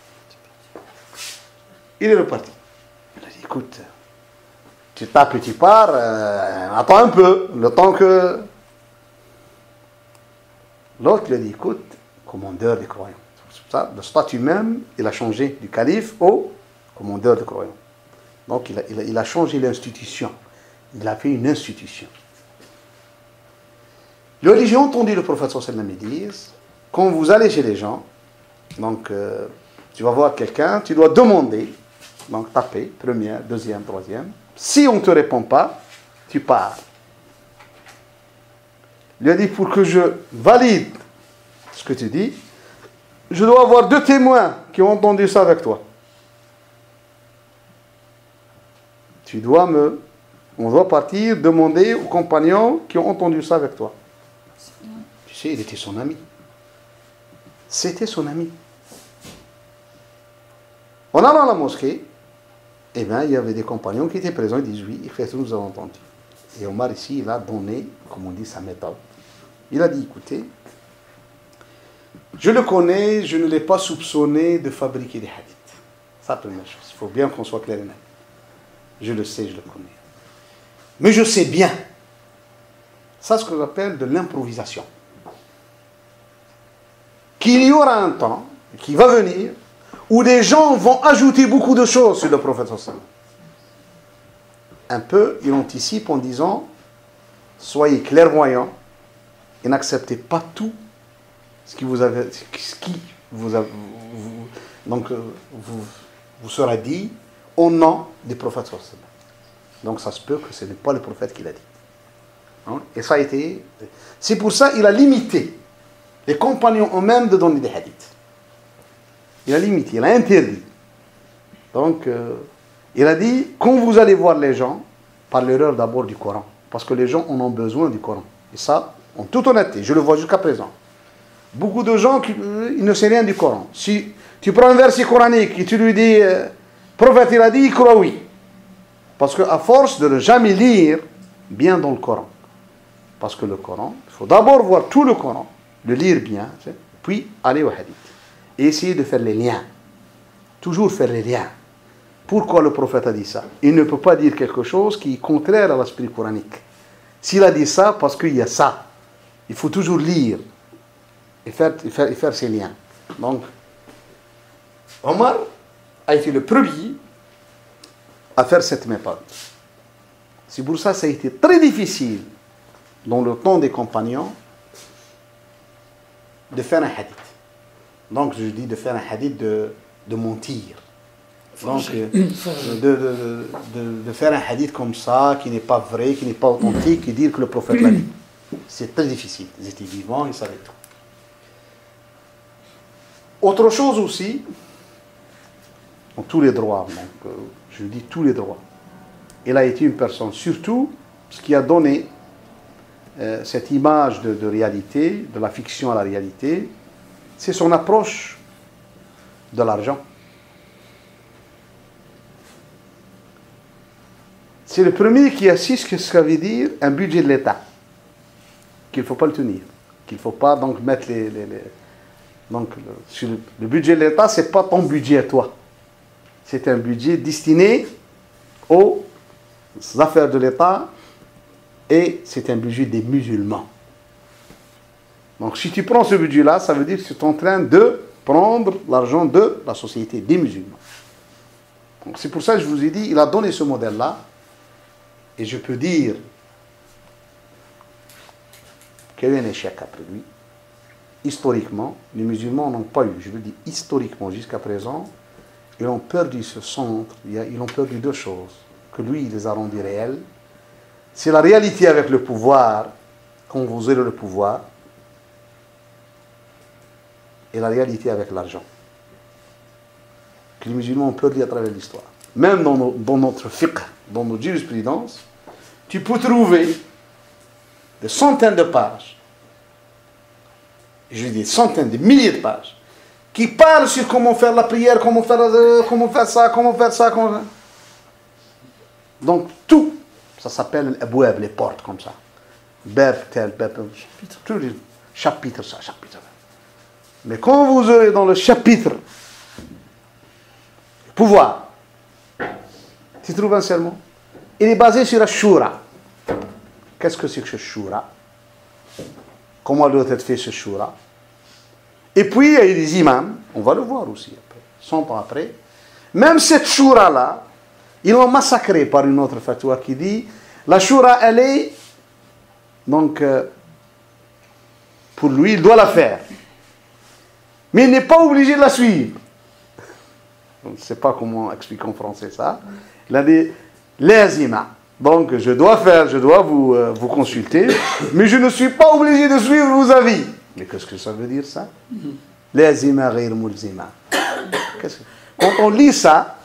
il est reparti. Il a dit, écoute, tu tapes et tu pars, attends un peu, le temps que... L'autre lui a dit, écoute, commandeur des croyants. C'est pour ça, le statut même, il a changé du calife au commandeur des croyants. Donc il a changé l'institution. Il a fait une institution. Il a dit, j'ai entendu le prophète sallallahu alayhi wa sallam dire, quand vous allez chez les gens, donc tu vas voir quelqu'un, tu dois demander, donc taper, première, deuxième, troisième. Si on ne te répond pas, tu pars. Il a dit, pour que je valide ce que tu dis, je dois avoir 2 témoins qui ont entendu ça avec toi. On doit partir demander aux compagnons qui ont entendu ça avec toi. Tu sais, il était son ami. C'était son ami. En allant à la mosquée, eh bien, il y avait des compagnons qui étaient présents, ils disent oui, effectivement, nous avons entendu. Et Omar ici, il a donné, comme on dit, sa méthode. Il a dit, écoutez, je le connais, je ne l'ai pas soupçonné de fabriquer des hadiths. C'est la première chose. Il faut bien qu'on soit clair et net. Je le sais, je le connais. Mais je sais bien. Ça, c'est ce que j'appelle de l'improvisation. Qu'il y aura un temps, qui va venir, où des gens vont ajouter beaucoup de choses sur le prophète sallallahu alayhi wa sallam. Un peu, il anticipe en disant, soyez clairvoyants et n'acceptez pas tout ce qui vous sera dit au nom du prophète sallallahu alayhi wa sallam. Donc ça se peut que ce n'est pas le prophète qui l'a dit. Et ça a été... C'est pour ça qu'il a limité les compagnons eux-mêmes de donner des hadiths. Il a limité, il a interdit. Donc, il a dit, quand vous allez voir les gens, parlez-leur d'abord du Coran. Parce que les gens en ont besoin du Coran. Et ça, en toute honnêteté, je le vois jusqu'à présent. Beaucoup de gens, ils ne savent rien du Coran. Si tu prends un verset coranique et tu lui dis, prophète, il a dit, il croit oui. Parce qu'à force de ne jamais lire bien dans le Coran. Parce que le Coran, il faut d'abord voir tout le Coran, le lire bien, puis aller au hadith. Et essayer de faire les liens. Toujours faire les liens. Pourquoi le prophète a dit ça? Il ne peut pas dire quelque chose qui est contraire à l'esprit coranique. S'il a dit ça, parce qu'il y a ça. Il faut toujours lire et faire ces liens. Donc, Omar a été le premier à faire cette méthode. C'est pour ça que ça a été très difficile, dans le temps des compagnons, de faire un hadith. Donc, je dis de faire un hadith de mentir. Donc, de faire un hadith comme ça, qui n'est pas vrai, qui n'est pas authentique, et dire que le prophète l'a dit. C'est très difficile. Ils étaient vivants, ils savaient tout. Autre chose aussi, tous les droits, donc, je dis tous les droits. Il a été une personne, surtout, ce qui a donné cette image de réalité, de la fiction à la réalité, c'est son approche de l'argent. C'est le premier qui assiste ce que ça veut dire un budget de l'État, qu'il ne faut pas le tenir, qu'il ne faut pas donc mettre donc sur le budget de l'État, ce n'est pas ton budget à toi. C'est un budget destiné aux affaires de l'État et c'est un budget des musulmans. Donc si tu prends ce budget-là, ça veut dire que tu es en train de prendre l'argent de la société des musulmans. C'est pour ça que je vous ai dit, il a donné ce modèle-là. Et je peux dire qu'il y a eu un échec après lui. Historiquement, les musulmans n'ont pas eu, je le dis historiquement jusqu'à présent, ils ont perdu ce centre, ils ont perdu 2 choses, que lui, il les a rendues réelles. C'est la réalité avec le pouvoir, quand vous aurez le pouvoir, et la réalité avec l'argent. que les musulmans ont perdu à travers l'histoire. Même dans notre fiqh, dans notre jurisprudence, tu peux trouver des centaines de pages, je dis des centaines, des milliers de pages, qui parlent sur comment faire la prière, comment faire ça, comment faire ça. Donc tout, ça s'appelle l'abouab, les portes comme ça. Bab tel, tous les chapitres, ça, chapitre. Mais quand vous aurez dans le chapitre le pouvoir, tu trouves un sermon. Il est basé sur la shura. Qu'est-ce que c'est que ce shura? Comment doit être fait ce shura? Et puis il y a eu des imams, on va le voir aussi après, 100 ans après. Même cette shura-là, ils l'ont massacré par une autre fatwa qui dit la shura, elle est, donc, pour lui, il doit la faire. Mais il n'est pas obligé de la suivre. Je ne sais pas comment expliquer en français ça. Il a dit lazima. Donc, je dois vous consulter, mais je ne suis pas obligé de suivre vos avis. Mais qu'est-ce que ça veut dire ça? Lazima ghayr mulzima. Quand on lit ça,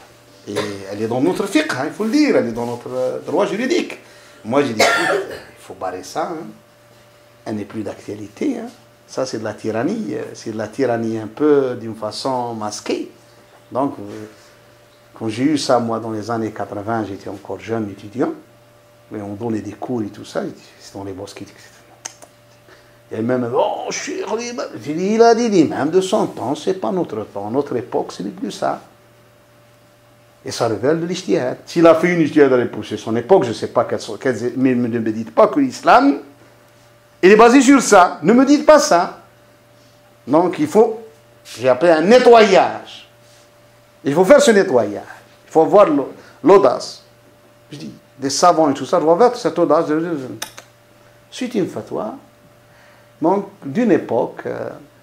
et elle est dans notre fiqh, il faut le dire, elle est dans notre droit juridique. Moi, j'ai dit, il faut barrer ça. Hein. Elle n'est plus d'actualité. Hein. Ça, c'est de la tyrannie. C'est de la tyrannie un peu d'une façon masquée. Donc, quand j'ai eu ça, moi, dans les années 80, j'étais encore jeune étudiant. Mais on donnait des cours et tout ça. C'est dans les bosquets. Et même, oh, j'ai dit, il a dit, même de 100 ans, c'est pas notre temps. Notre époque, ce n'est plus ça. Et ça révèle de l'ijtihad. S'il a fait une ijtihad à l'époque, c'est son époque, je ne sais pas mais ne me dites pas que l'islam, il est basé sur ça. Ne me dites pas ça. Donc il faut, j'ai appelé un nettoyage. Il faut faire ce nettoyage. Il faut avoir l'audace. Je dis, des savants et tout ça doivent avoir cette audace. C'est une fatwa. Donc d'une époque,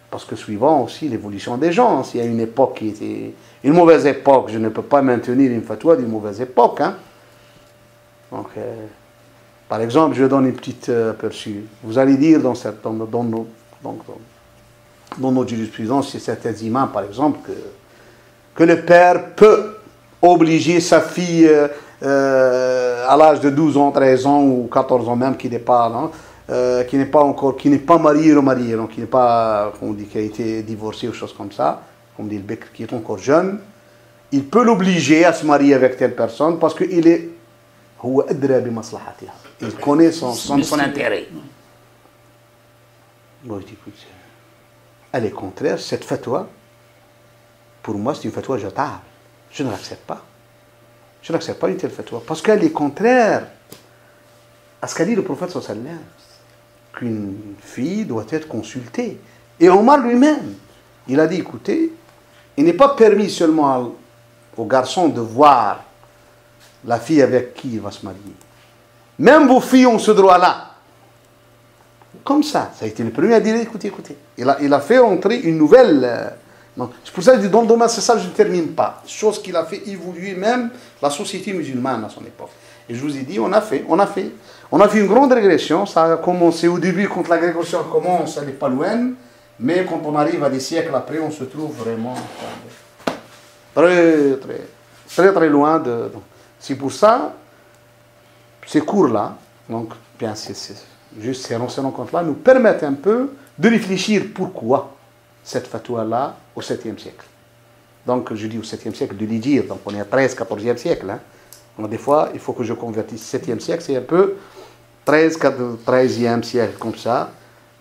parce que suivant aussi l'évolution des gens, s'il y a une époque qui était une mauvaise époque, je ne peux pas maintenir une fatwa d'une mauvaise époque. Hein. Donc, par exemple, je donne une petite aperçu. Vous allez dire dans nos jurisprudences, chez certains imams, par exemple, que le père peut obliger sa fille à l'âge de 12 ans, 13 ans ou 14 ans même, qui n'est pas marié ou marié, donc qui n'est pas, on dit, qui a été divorcé ou chose comme ça, comme dit le Bekr, qui est encore jeune, il peut l'obliger à se marier avec telle personne parce qu'il est, il connaît son intérêt. Bon, je dis, écoute, elle est contraire, cette fatwa, pour moi, c'est une fatwa jetable. Je ne l'accepte pas. Je n'accepte pas une telle fatwa parce qu'elle est contraire à ce qu'a dit le prophète sallallahu alayhi wa sallam, qu'une fille doit être consultée. Et Omar lui-même, il a dit, écoutez, il n'est pas permis seulement aux garçons de voir la fille avec qui il va se marier. Même vos filles ont ce droit-là. Comme ça, ça a été le premier à dire, écoutez. Il a fait entrer une nouvelle... c'est pour ça que dans le domaine, c'est ça, je ne termine pas. Chose qu'il a fait évoluer même la société musulmane à son époque. Et je vous ai dit, on a fait une grande régression. Ça a commencé au début, quand la régression commence, elle n'est pas loin. Mais quand on arrive à des siècles après, on se trouve vraiment très loin de... C'est pour ça, ces cours-là, donc bien juste ces rencontres-là, nous permettent un peu de réfléchir pourquoi cette fatwa-là au 7e siècle. Donc je dis au 7e siècle de les dire, donc on est à 13, 14e siècle. Hein. Donc des fois, il faut que je convertisse 7e siècle, c'est un peu 13e siècle comme ça.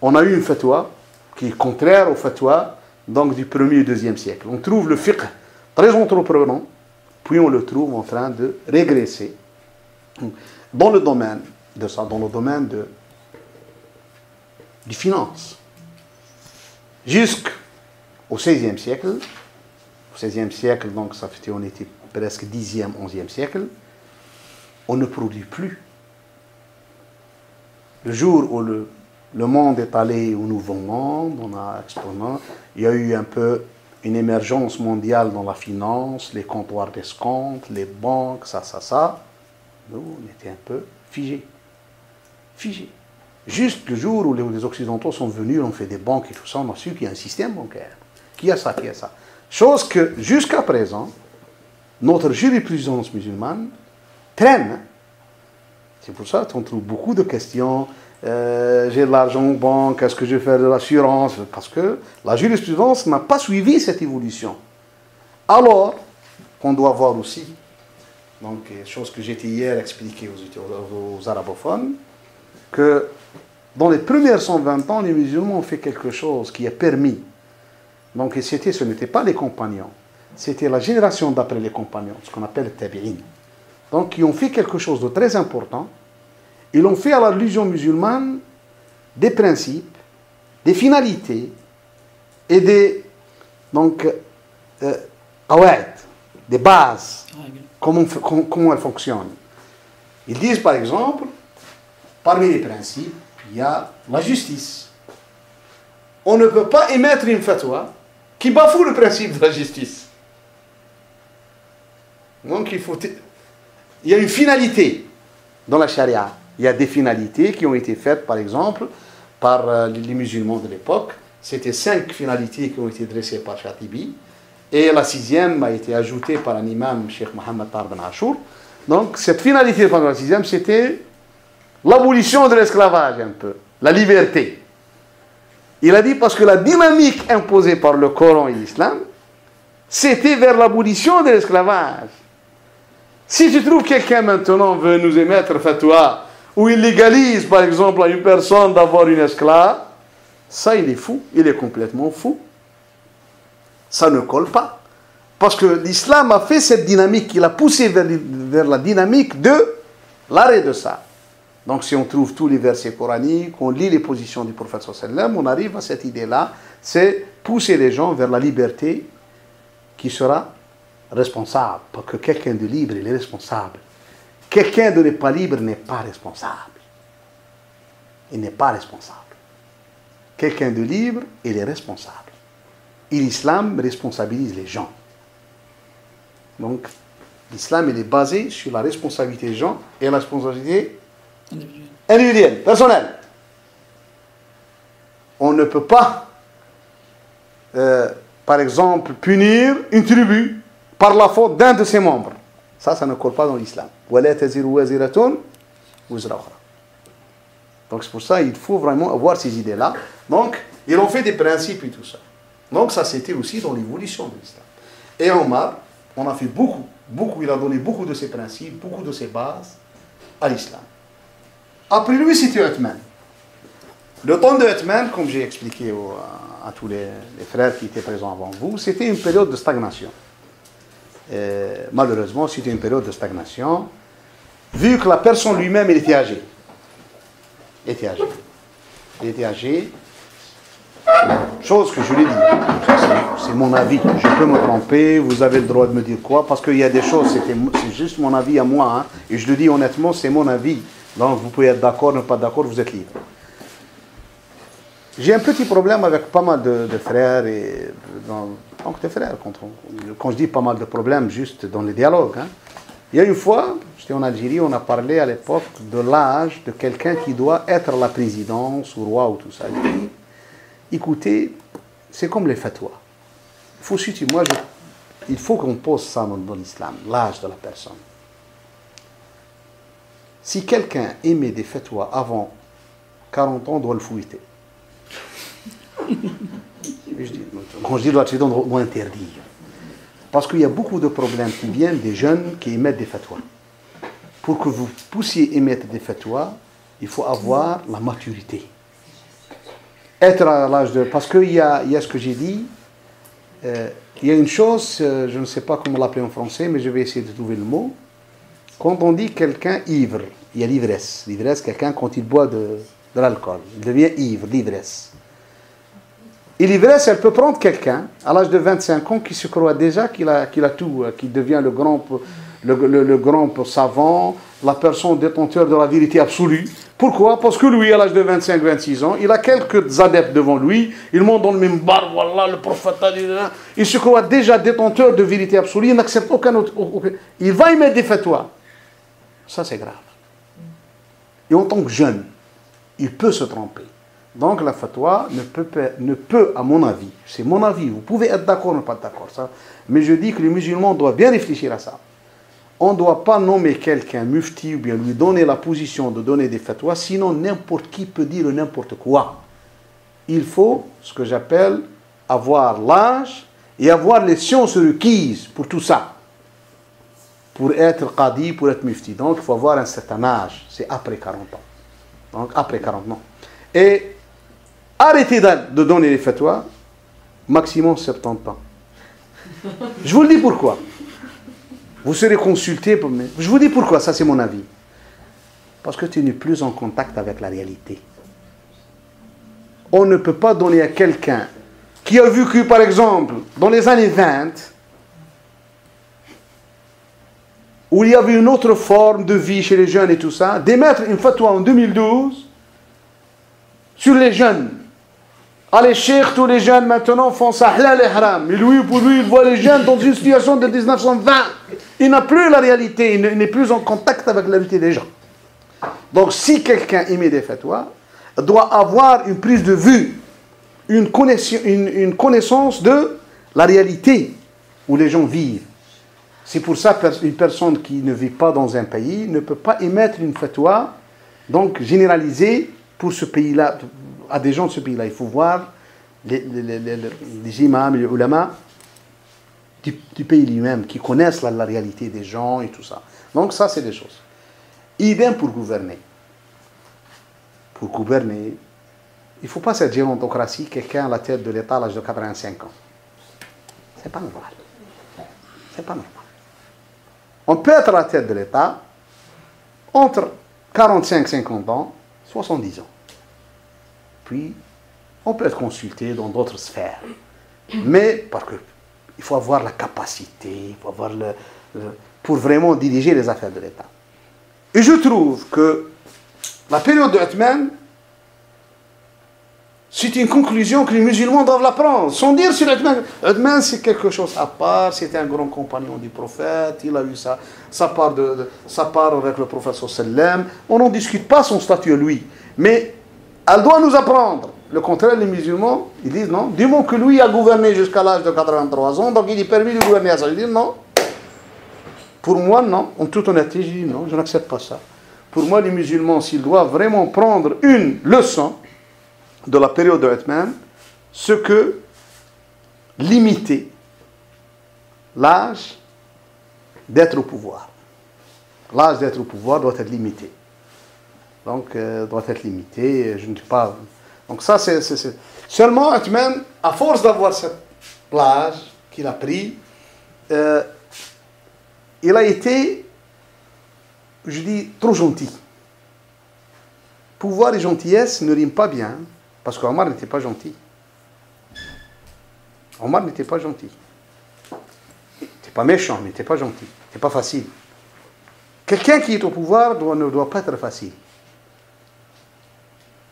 On a eu une fatwa qui est contraire aux fatwas donc du 1er et 2e siècle. On trouve le fiqh très entreprenant, puis on le trouve en train de régresser dans le domaine de ça, dans le domaine des finances. Jusqu'au 16e siècle, donc ça fait, on était presque 10e, 11e siècle, on ne produit plus. Le jour où le monde est allé au nouveau monde, on a exponent, il y a eu un peu une émergence mondiale dans la finance, les comptoirs d'escompte, les banques, ça. Nous, on était un peu figés. Juste le jour où les Occidentaux sont venus, on fait des banques et tout ça, on a su qu'il y a un système bancaire. Qui a ça. Chose que, jusqu'à présent, notre jurisprudence musulmane traîne. C'est pour ça qu'on trouve beaucoup de questions. J'ai de l'argent en banque, est-ce que je vais faire de l'assurance? Parce que la jurisprudence n'a pas suivi cette évolution. Alors, qu'on doit voir aussi, donc, chose que j'étais hier expliquée aux arabophones, que dans les premières 120 ans, les musulmans ont fait quelque chose qui a permis. Donc, ce n'était pas les compagnons, c'était la génération d'après les compagnons, ce qu'on appelle les tabi'in. Donc, ils ont fait quelque chose de très important. Ils ont fait à la religion musulmane des principes, des finalités et des des bases, comment elles fonctionnent. Ils disent par exemple, parmi les principes, il y a la justice. On ne peut pas émettre une fatwa qui bafoue le principe de la justice. Donc il y a une finalité dans la charia. Il y a des finalités qui ont été faites, par exemple, par les musulmans de l'époque. C'était 5 finalités qui ont été dressées par Shatibi. Et la 6e a été ajoutée par un imam, Cheikh Mohammed Tahar Ben Achour. Donc, cette finalité pendant la 6e, c'était l'abolition de l'esclavage, un peu, la liberté. Il a dit parce que la dynamique imposée par le Coran et l'islam, c'était vers l'abolition de l'esclavage. Si tu trouves quelqu'un maintenant veut nous émettre fatwa, où il légalise, par exemple, à une personne d'avoir une esclave, ça, il est fou, il est complètement fou. Ça ne colle pas. Parce que l'islam a fait cette dynamique, il a poussé vers la dynamique de l'arrêt de ça. Donc, si on trouve tous les versets coraniques, on lit les positions du prophète sallam, on arrive à cette idée-là, c'est pousser les gens vers la liberté qui sera responsable. Parce que quelqu'un de libre, il est responsable. Quelqu'un de n'est pas libre n'est pas responsable. Il n'est pas responsable. Quelqu'un de libre, il est responsable. Et l'islam responsabilise les gens. Donc, l'islam, il est basé sur la responsabilité des gens et la responsabilité individuelle, personnelle. On ne peut pas, par exemple, punir une tribu par la faute d'un de ses membres. Ça ne colle pas dans l'islam. Donc c'est pour ça qu'il faut vraiment avoir ces idées-là. Donc, ils ont fait des principes et tout ça. Donc ça, c'était aussi dans l'évolution de l'islam. Et Omar, on a fait beaucoup, il a donné beaucoup de ses principes, beaucoup de ses bases à l'islam. Après lui, c'était Uthman. Le temps de Uthman, comme j'ai expliqué à tous les frères qui étaient présents avant vous, c'était une période de stagnation. Malheureusement, c'était une période de stagnation, vu que la personne lui-même, il était âgé. Il était âgé. Chose que je l'ai dit, c'est mon avis. Je peux me tromper, vous avez le droit de me dire quoi, parce qu'il y a des choses, c'est juste mon avis à moi, hein, et je le dis honnêtement, c'est mon avis. Donc vous pouvez être d'accord, ne pas d'accord, vous êtes libre. J'ai un petit problème avec pas mal de frères, donc des frères, quand je dis pas mal de problèmes, juste dans les dialogues. Hein. Il y a une fois, j'étais en Algérie, on a parlé à l'époque de l'âge de quelqu'un qui doit être à la présidence, ou roi, ou tout ça. Écoutez, c'est comme les fatwas. Il faut qu'on pose ça dans l'islam, l'âge de la personne. Si quelqu'un émet des fatwas avant 40 ans, on doit le fouetter. Quand je dis doit on doit interdire. Parce qu'il y a beaucoup de problèmes qui viennent des jeunes qui émettent des fatwas. Pour que vous puissiez émettre des fatwas, il faut avoir la maturité. Être à l'âge de... Parce qu'il y a ce que j'ai dit, il y a une chose, je ne sais pas comment l'appeler en français, mais je vais essayer de trouver le mot. Quand on dit quelqu'un ivre, il y a l'ivresse. L'ivresse, quelqu'un quand il boit de l'alcool, il devient ivre, l'ivresse. Et l'ivresse, elle peut prendre quelqu'un, à l'âge de 25 ans, qui se croit déjà qu'il a tout, qui devient le grand savant, la personne détenteur de la vérité absolue. Pourquoi? Parce que lui, à l'âge de 25-26 ans, il a quelques adeptes devant lui, il monte dans le même bar, voilà, le prophète, il se croit déjà détenteur de vérité absolue, il n'accepte aucun autre. Il va y mettre des fatwas. Ça, c'est grave. Et en tant que jeune, il peut se tromper. Donc la fatwa ne peut, à mon avis, c'est mon avis, vous pouvez être d'accord ou pas d'accord, ça, mais je dis que les musulmans doivent bien réfléchir à ça. On ne doit pas nommer quelqu'un mufti ou bien lui donner la position de donner des fatwas, sinon n'importe qui peut dire n'importe quoi. Il faut ce que j'appelle avoir l'âge et avoir les sciences requises pour tout ça. Pour être qadi, pour être mufti. Donc il faut avoir un certain âge, c'est après 40 ans. Donc après 40 ans. Et arrêtez de donner les fatwas, maximum 70 ans. Je vous le dis pourquoi. Vous serez consulté pour me... Je vous dis pourquoi, ça c'est mon avis. Parce que tu n'es plus en contact avec la réalité. On ne peut pas donner à quelqu'un qui a vécu, par exemple, dans les années 20, où il y avait une autre forme de vie chez les jeunes et tout ça, d'émettre une fatwa en 2012 sur les jeunes. Allez, cheikh, tous les jeunes maintenant font ça, halal et haram. Et lui, pour lui, il voit les jeunes dans une situation de 1920. Il n'a plus la réalité, il n'est plus en contact avec la réalité des gens. Donc, si quelqu'un émet des fatwas, doit avoir une prise de vue, une connaissance de la réalité où les gens vivent. C'est pour ça qu'une personne qui ne vit pas dans un pays ne peut pas émettre une fatwa, donc généralisée pour ce pays-là, à des gens de ce pays-là. Il faut voir les imams, les ulama du pays lui-même, qui connaissent la réalité des gens et tout ça. Donc ça, c'est des choses. Idem pour gouverner. Pour gouverner, il ne faut pas cette gérontocratie, quelqu'un à la tête de l'État à l'âge de 85 ans. C'est pas normal. C'est pas normal. On peut être à la tête de l'État entre 45 et 50 ans, 70 ans. Puis, on peut être consulté dans d'autres sphères. Mais, parce qu'il faut avoir la capacité, il faut avoir pour vraiment diriger les affaires de l'État. Et je trouve que la période de Uthman, c'est une conclusion que les musulmans doivent la prendre. Sans dire sur Uthman. Uthman, c'est quelque chose à part. C'était un grand compagnon du prophète. Il a eu sa part avec le prophète sallam. On n'en discute pas son statut à lui. Mais elle doit nous apprendre. Le contraire, les musulmans, ils disent non. Du moment que lui a gouverné jusqu'à l'âge de 83 ans, donc il est permis de gouverner à ça. Ils disent non. Pour moi, non. En toute honnêteté, je dis non, je n'accepte pas ça. Pour moi, les musulmans, s'ils doivent vraiment prendre une leçon de la période de Uthman, ce que limiter l'âge d'être au pouvoir. L'âge d'être au pouvoir doit être limité. Donc, doit être limité, je ne dis pas... Donc ça, c'est... Seulement, Uthman, à force d'avoir cette plage qu'il a pris, il a été, je dis, trop gentil. Pouvoir et gentillesse ne riment pas bien, parce qu'Omar n'était pas gentil. Omar n'était pas gentil. Il n'était pas méchant, mais il n'était pas gentil. C'est pas facile. Quelqu'un qui est au pouvoir ne doit pas être facile.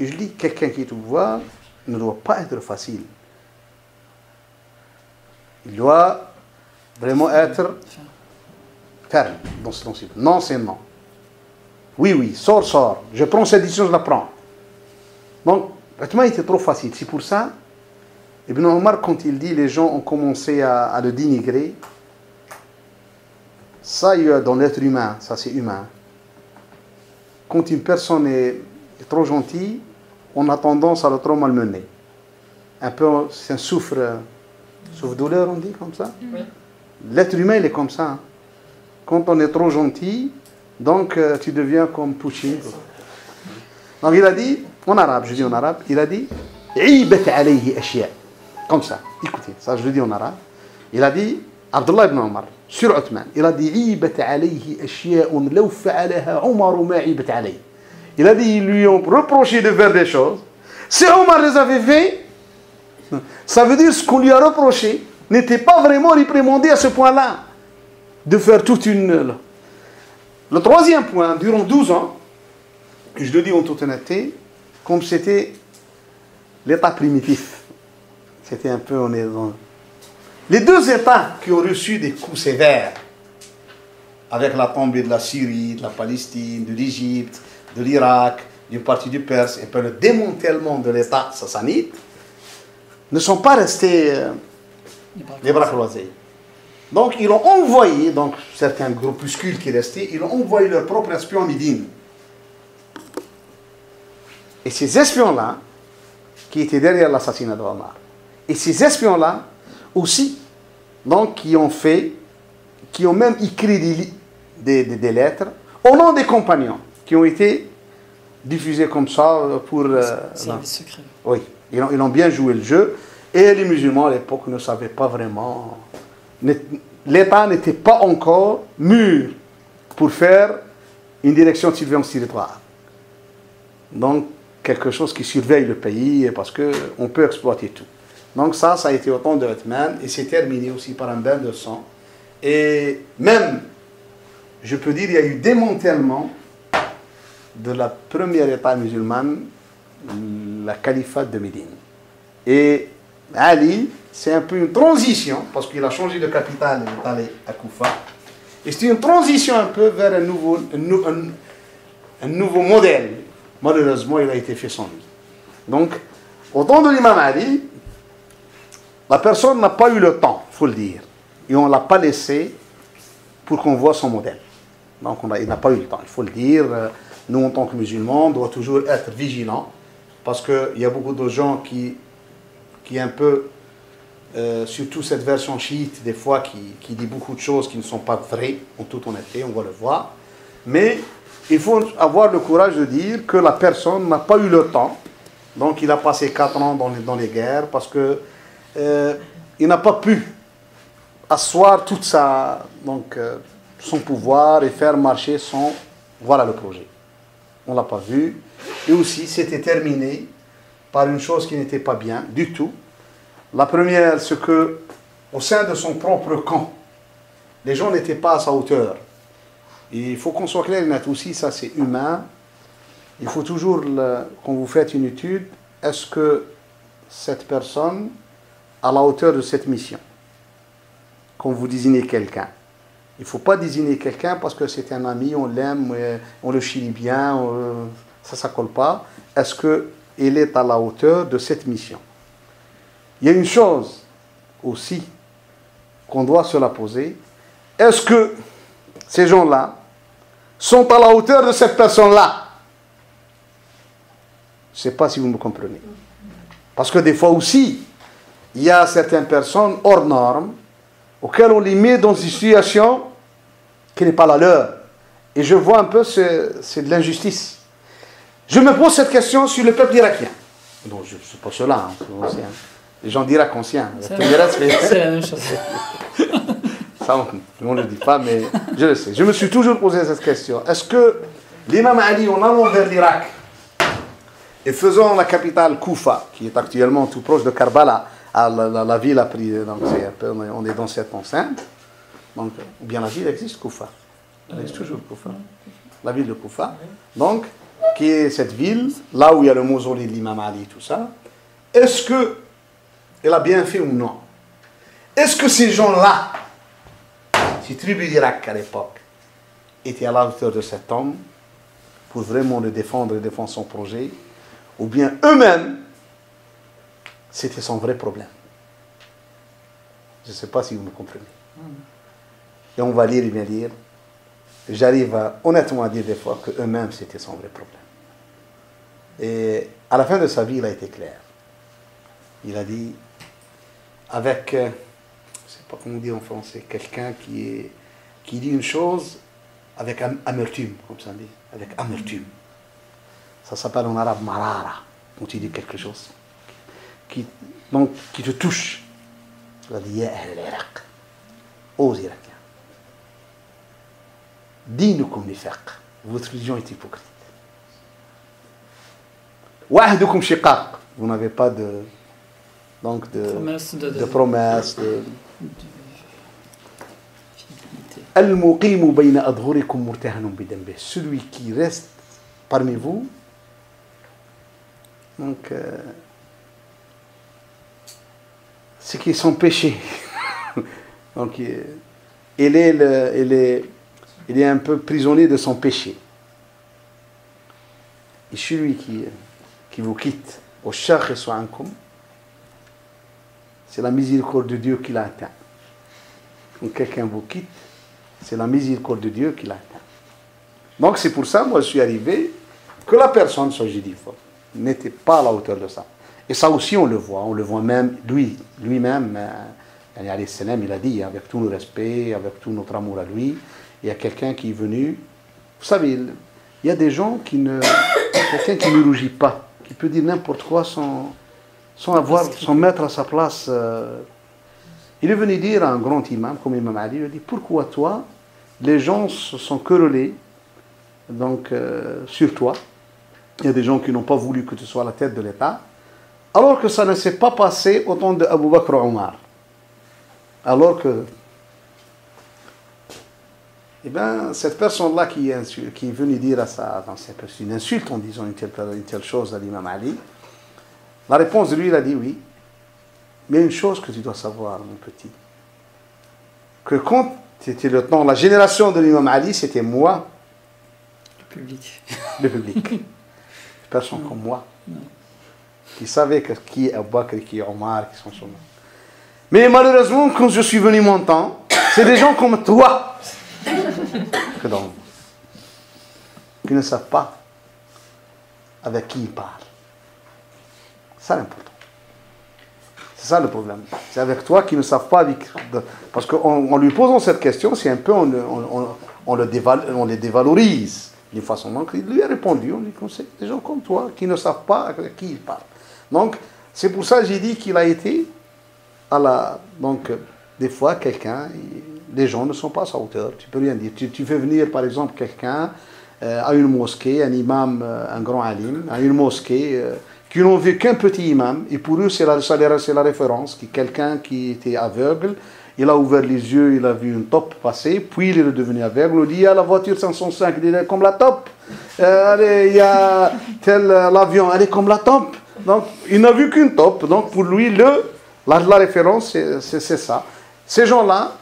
Et je dis, quelqu'un qui est au pouvoir ne doit pas être facile. Il doit vraiment être ferme dans ce principe. Non, c'est non. Oui, oui, sors. Je prends cette décision, je la prends. Donc, Uthman était trop facile. C'est pour ça, Ibn Omar, quand il dit les gens ont commencé à le dénigrer, ça, il y a dans l'être humain, ça c'est humain. Quand une personne est trop gentille, on a tendance à le trop malmener. Un peu, c'est un souffre-douleur, on dit comme ça. Oui. L'être humain, il est comme ça. Quand on est trop gentil, donc tu deviens comme Poutine. Donc il a dit, en arabe, je dis en arabe, il a dit, comme ça, écoutez, ça je le dis en arabe. Il a dit, Abdullah ibn Omar, sur Uthman, il a dit, il a dit, ils lui ont reproché de faire des choses. Si Omar les avait fait, ça veut dire ce qu'on lui a reproché n'était pas vraiment réprimandé à ce point-là, de faire toute une... Le troisième point, durant 12 ans, je le dis en toute honnêteté, comme c'était l'état primitif, c'était un peu... Les deux États qui ont reçu des coups sévères, avec la tombée de la Syrie, de la Palestine, de l'Égypte, de l'Irak, d'une partie du Perse et par le démantèlement de l'État sassanide, ne sont pas restés les bras croisés. Donc ils ont envoyé, donc certains groupuscules qui restaient, ils ont envoyé leurs propres espions en Médine. Et ces espions-là, qui étaient derrière l'assassinat d'Omar, et ces espions-là aussi, donc qui ont même écrit des lettres au nom des compagnons, qui ont été diffusées comme ça pour... Service secret. Oui, ils ont bien joué le jeu, et les musulmans à l'époque ne savaient pas vraiment... L'État n'était pas encore mûr pour faire une direction de surveillance territoire. Donc, quelque chose qui surveille le pays, parce qu'on peut exploiter tout. Donc ça a été autant de Othman, et c'est terminé aussi par un bain de sang. Et même, je peux dire, il y a eu démantèlement de la première État musulmane, la califat de Médine. Et Ali, c'est un peu une transition, parce qu'il a changé de capitale, il est allé à Koufa. Et c'est une transition un peu vers un nouveau modèle. Malheureusement, il a été fait sans lui. Donc, au temps de l'imam Ali, la personne n'a pas eu le temps, il faut le dire. Et on ne l'a pas laissé pour qu'on voit son modèle. Donc, il n'a pas eu le temps, il faut le dire. Nous, en tant que musulmans, on doit toujours être vigilants, parce qu'il y a beaucoup de gens qui un peu, surtout cette version chiite, des fois, qui dit beaucoup de choses qui ne sont pas vraies, en toute honnêteté, on va le voir. Mais il faut avoir le courage de dire que la personne n'a pas eu le temps. Donc, il a passé 4 ans dans les guerres, parce que il n'a pas pu asseoir toute son pouvoir et faire marcher voilà le projet. On ne l'a pas vu. Et aussi, c'était terminé par une chose qui n'était pas bien du tout. La première, c'est que au sein de son propre camp, les gens n'étaient pas à sa hauteur. Et il faut qu'on soit clair et net aussi, ça c'est humain. Il faut toujours, quand vous faites une étude, est-ce que cette personne à la hauteur de cette mission? Quand vous désignez quelqu'un, il ne faut pas désigner quelqu'un parce que c'est un ami, on l'aime, on le chie bien, ça ne colle pas. Est-ce qu'il est à la hauteur de cette mission? Il y a une chose aussi qu'on doit se la poser. Est-ce que ces gens-là sont à la hauteur de cette personne-là? Je ne sais pas si vous me comprenez. Parce que des fois aussi, il y a certaines personnes hors normes auxquelles on les met dans une situation qui n'est pas la leur. Et je vois un peu, c'est de l'injustice. Je me pose cette question sur le peuple irakien. Non, je ne suis pas cela, hein, les gens d'Irak anciens. C'est la même chose. Ça, on ne le dit pas, mais je le sais. Je me suis toujours posé cette question. Est-ce que l'imam Ali, en allant vers l'Irak, et faisant la capitale Koufa, qui est actuellement tout proche de Karbala, la ville a pris, donc on est dans cette enceinte, donc, ou bien la ville existe, Koufa. Elle existe toujours, Koufa. La ville de Koufa. Donc, qui est cette ville, là où il y a le mausolée de l'imam Ali, tout ça. Est-ce qu'elle a bien fait ou non? Est-ce que ces gens-là, ces tribus d'Irak à l'époque, étaient à la hauteur de cet homme pour vraiment le défendre et défendre son projet? Ou bien eux-mêmes, c'était son vrai problème? Je ne sais pas si vous me comprenez. Et on va lire et bien lire. J'arrive honnêtement à dire des fois qu'eux-mêmes, c'était son vrai problème. Et à la fin de sa vie, il a été clair. Il a dit, avec, je ne sais pas comment dire en français, quelqu'un qui dit une chose avec amertume, comme ça on dit, avec amertume. Ça s'appelle en arabe marara, quand tu dis quelque chose qui te touche. Il a dit, ya ahl al-Iraq, aux Irakiens, dinukum nifaq, votre religion est hypocrite. Wahdukum shiqaq, vous n'avez pas de promesse, Al-muqimu bayna adhurikum murtahanun bidambe, celui qui reste parmi vous, donc c'est qui est son péché. Donc il est un peu prisonnier de son péché. et celui qui vous quitte, au shakhisu ankum, c'est la miséricorde de Dieu qui l'a atteint. Quand quelqu'un vous quitte, c'est la miséricorde de Dieu qui l'a atteint. Donc c'est pour ça, moi je suis arrivé, que la personne, soit judiforme, n'était pas à la hauteur de ça. Et ça aussi on le voit même, lui-même, il a dit, avec tout le respect, avec tout notre amour à lui, il y a quelqu'un qui est venu, vous savez, il y a des gens quelqu'un qui ne rougit pas, qui peut dire n'importe quoi sans mettre à sa place. Il est venu dire à un grand imam, comme Imam Ali, il a dit, pourquoi toi, les gens se sont querellés donc, sur toi. Il y a des gens qui n'ont pas voulu que tu sois à la tête de l'État, alors que ça ne s'est pas passé au temps d'Abu Bakr Omar. Alors que, eh bien, cette personne-là qui est venue dire à ça, c'est une insulte en disant une telle chose à l'imam Ali, la réponse de lui, il a dit oui, mais une chose que tu dois savoir, mon petit, que quand c'était le temps, la génération de l'imam Ali, c'était moi, le public. Personne comme moi, qui savait qui est Abu Bakr, qui est Omar, qui sont sur moi. Mais malheureusement, quand je suis venu mon temps, c'est des gens comme toi que dans le monde, qui ne savent pas avec qui ils parlent. C'est ça l'important. C'est ça le problème. C'est avec toi qui ne savent pas. Parce qu'en lui posant cette question, c'est un peu, on les dévalorise d'une façon. Donc il lui a répondu, on lui conseille des gens comme toi qui ne savent pas avec qui ils parlent. Donc c'est pour ça que j'ai dit qu'il a été donc des fois quelqu'un, les gens ne sont pas à sa hauteur, tu peux rien dire. Tu fais venir par exemple quelqu'un à une mosquée, un imam, un grand alim, à une mosquée, qui n'ont vu qu'un petit imam, et pour eux c'est la référence, quelqu'un qui était aveugle, il a ouvert les yeux, il a vu une top passer, puis il est redevenu aveugle, on dit, il y a la voiture 505, elle est comme la top, il y a l'avion, elle est comme la top, donc il n'a vu qu'une top, donc pour lui la référence c'est ça. Ces gens-là,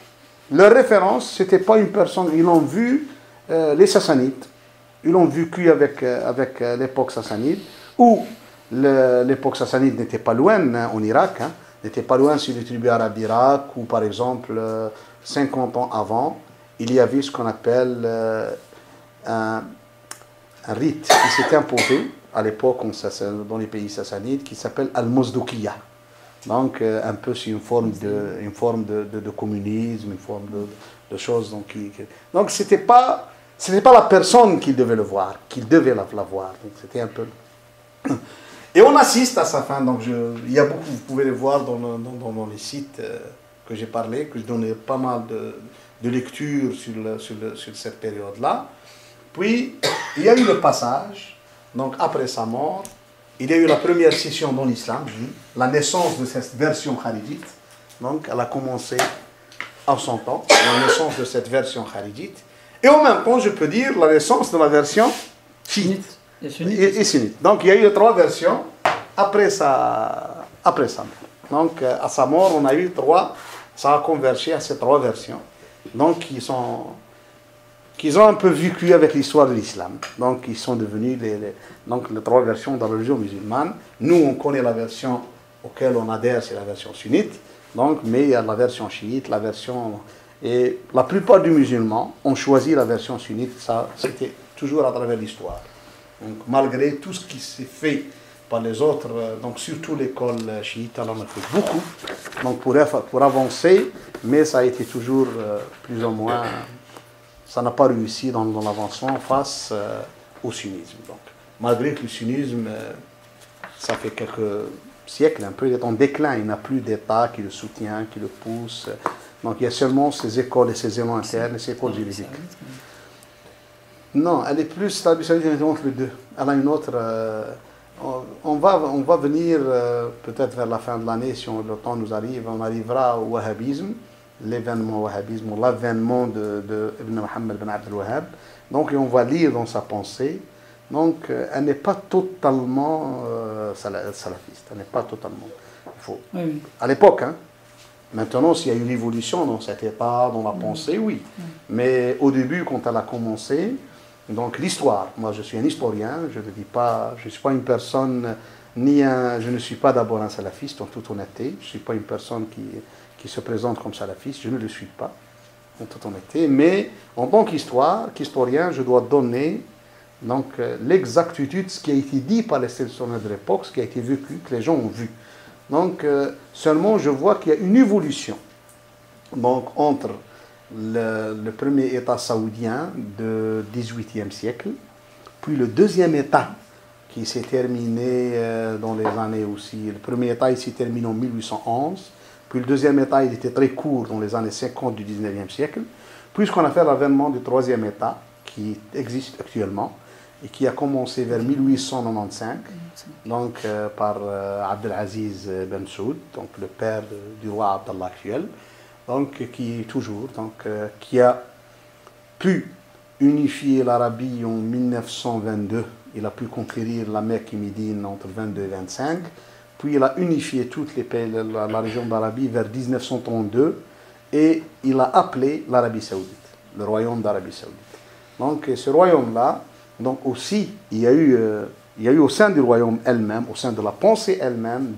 leur référence, c'était pas une personne, ils ont vu les Sassanides, ils l'ont vécu avec l'époque sassanide, où l'époque sassanide n'était pas loin en Irak, n'était pas loin sur les tribus arabes d'Irak, où par exemple 50 ans avant, il y avait ce qu'on appelle un rite qui s'était imposé à l'époque dans les pays sassanides, qui s'appelle Al-Mozdoukiya. Donc un peu c'est une forme de communisme, une forme de choses. Donc c'était pas la personne qui devait le voir, qu'il devait la voir. Donc c'était un peu. Et on assiste à sa fin. Donc il y a beaucoup, vous pouvez le voir dans les sites que j'ai parlé, que je donnais pas mal de lectures sur cette période-là. Puis il y a eu le passage. Donc après sa mort, il y a eu la première scission dans l'islam, la naissance de cette version kharidite. Donc elle a commencé à son temps, la naissance de cette version kharidite. Et en même temps, je peux dire la naissance de la version chiite et sunnite. Donc il y a eu 3 versions après sa mort. Donc à sa mort, on a eu 3, ça a convergé à ces 3 versions. Donc qui ont un peu vécu avec l'histoire de l'islam. Donc ils sont devenus les 3 versions dans la religion musulmane. Nous, on connaît la version auquel on adhère, c'est la version sunnite. Donc, mais il y a la version chiite, la version... Et la plupart des musulmans ont choisi la version sunnite. Ça, c'était toujours à travers l'histoire. Donc, malgré tout ce qui s'est fait par les autres, donc surtout l'école chiite, elle en a fait beaucoup. Donc, pour avancer, mais ça a été toujours plus ou moins... Ça n'a pas réussi dans l'avancement face au sunnisme. Donc, malgré que le sunnisme, ça fait quelques siècles, un peu, il est en déclin. Il n'a plus d'État qui le soutient, qui le pousse. Donc, il y a seulement ces écoles et ces élans internes et ces écoles juridiques. Non, elle est plus, l'Arabie saoudite entre les deux. Elle a une autre... on va venir, peut-être vers la fin de l'année, si le temps nous arrive, on arrivera au wahhabisme. L'avènement de Ibn Muhammad bin Abd al-Wahhab. Donc, on va lire dans sa pensée. Donc, elle n'est pas totalement salafiste. Elle n'est pas totalement faux. Oui. À l'époque, maintenant, s'il y a une évolution dans cet état, dans la pensée, oui. Mais au début, quand elle a commencé, Donc l'histoire, moi je suis un historien, je ne dis pas, je ne suis pas une personne, je ne suis pas d'abord un salafiste en toute honnêteté, je ne suis pas une personne qui se présente comme salafiste, je ne le suis pas en toute honnêteté, mais en tant qu'historien, je dois donner donc l'exactitude, ce qui a été dit par les historiens de l'époque, ce qui a été vécu, que les gens ont vu. Donc seulement je vois qu'il y a une évolution donc, entre le premier État saoudien du XVIIIe siècle, puis le deuxième État qui s'est terminé dans les années aussi. Le premier État il s'est terminé en 1811, puis le deuxième État il était très court dans les années 50 du XIXe siècle, puis ce qu'on a fait l'avènement du troisième État qui existe actuellement et qui a commencé vers 1895 donc, par Abdelaziz Ben Saoud, donc le père du roi Abdallah actuel. Donc, qui toujours, donc, qui a pu unifier l'Arabie en 1922. Il a pu conquérir la Mecque et Médine entre 22 et 25. Puis il a unifié toutes les pays, la région d'Arabie vers 1932 et il a appelé l'Arabie Saoudite, le royaume d'Arabie Saoudite. Donc, ce royaume-là, donc aussi, il y a eu au sein du royaume elle-même, au sein de la pensée elle-même,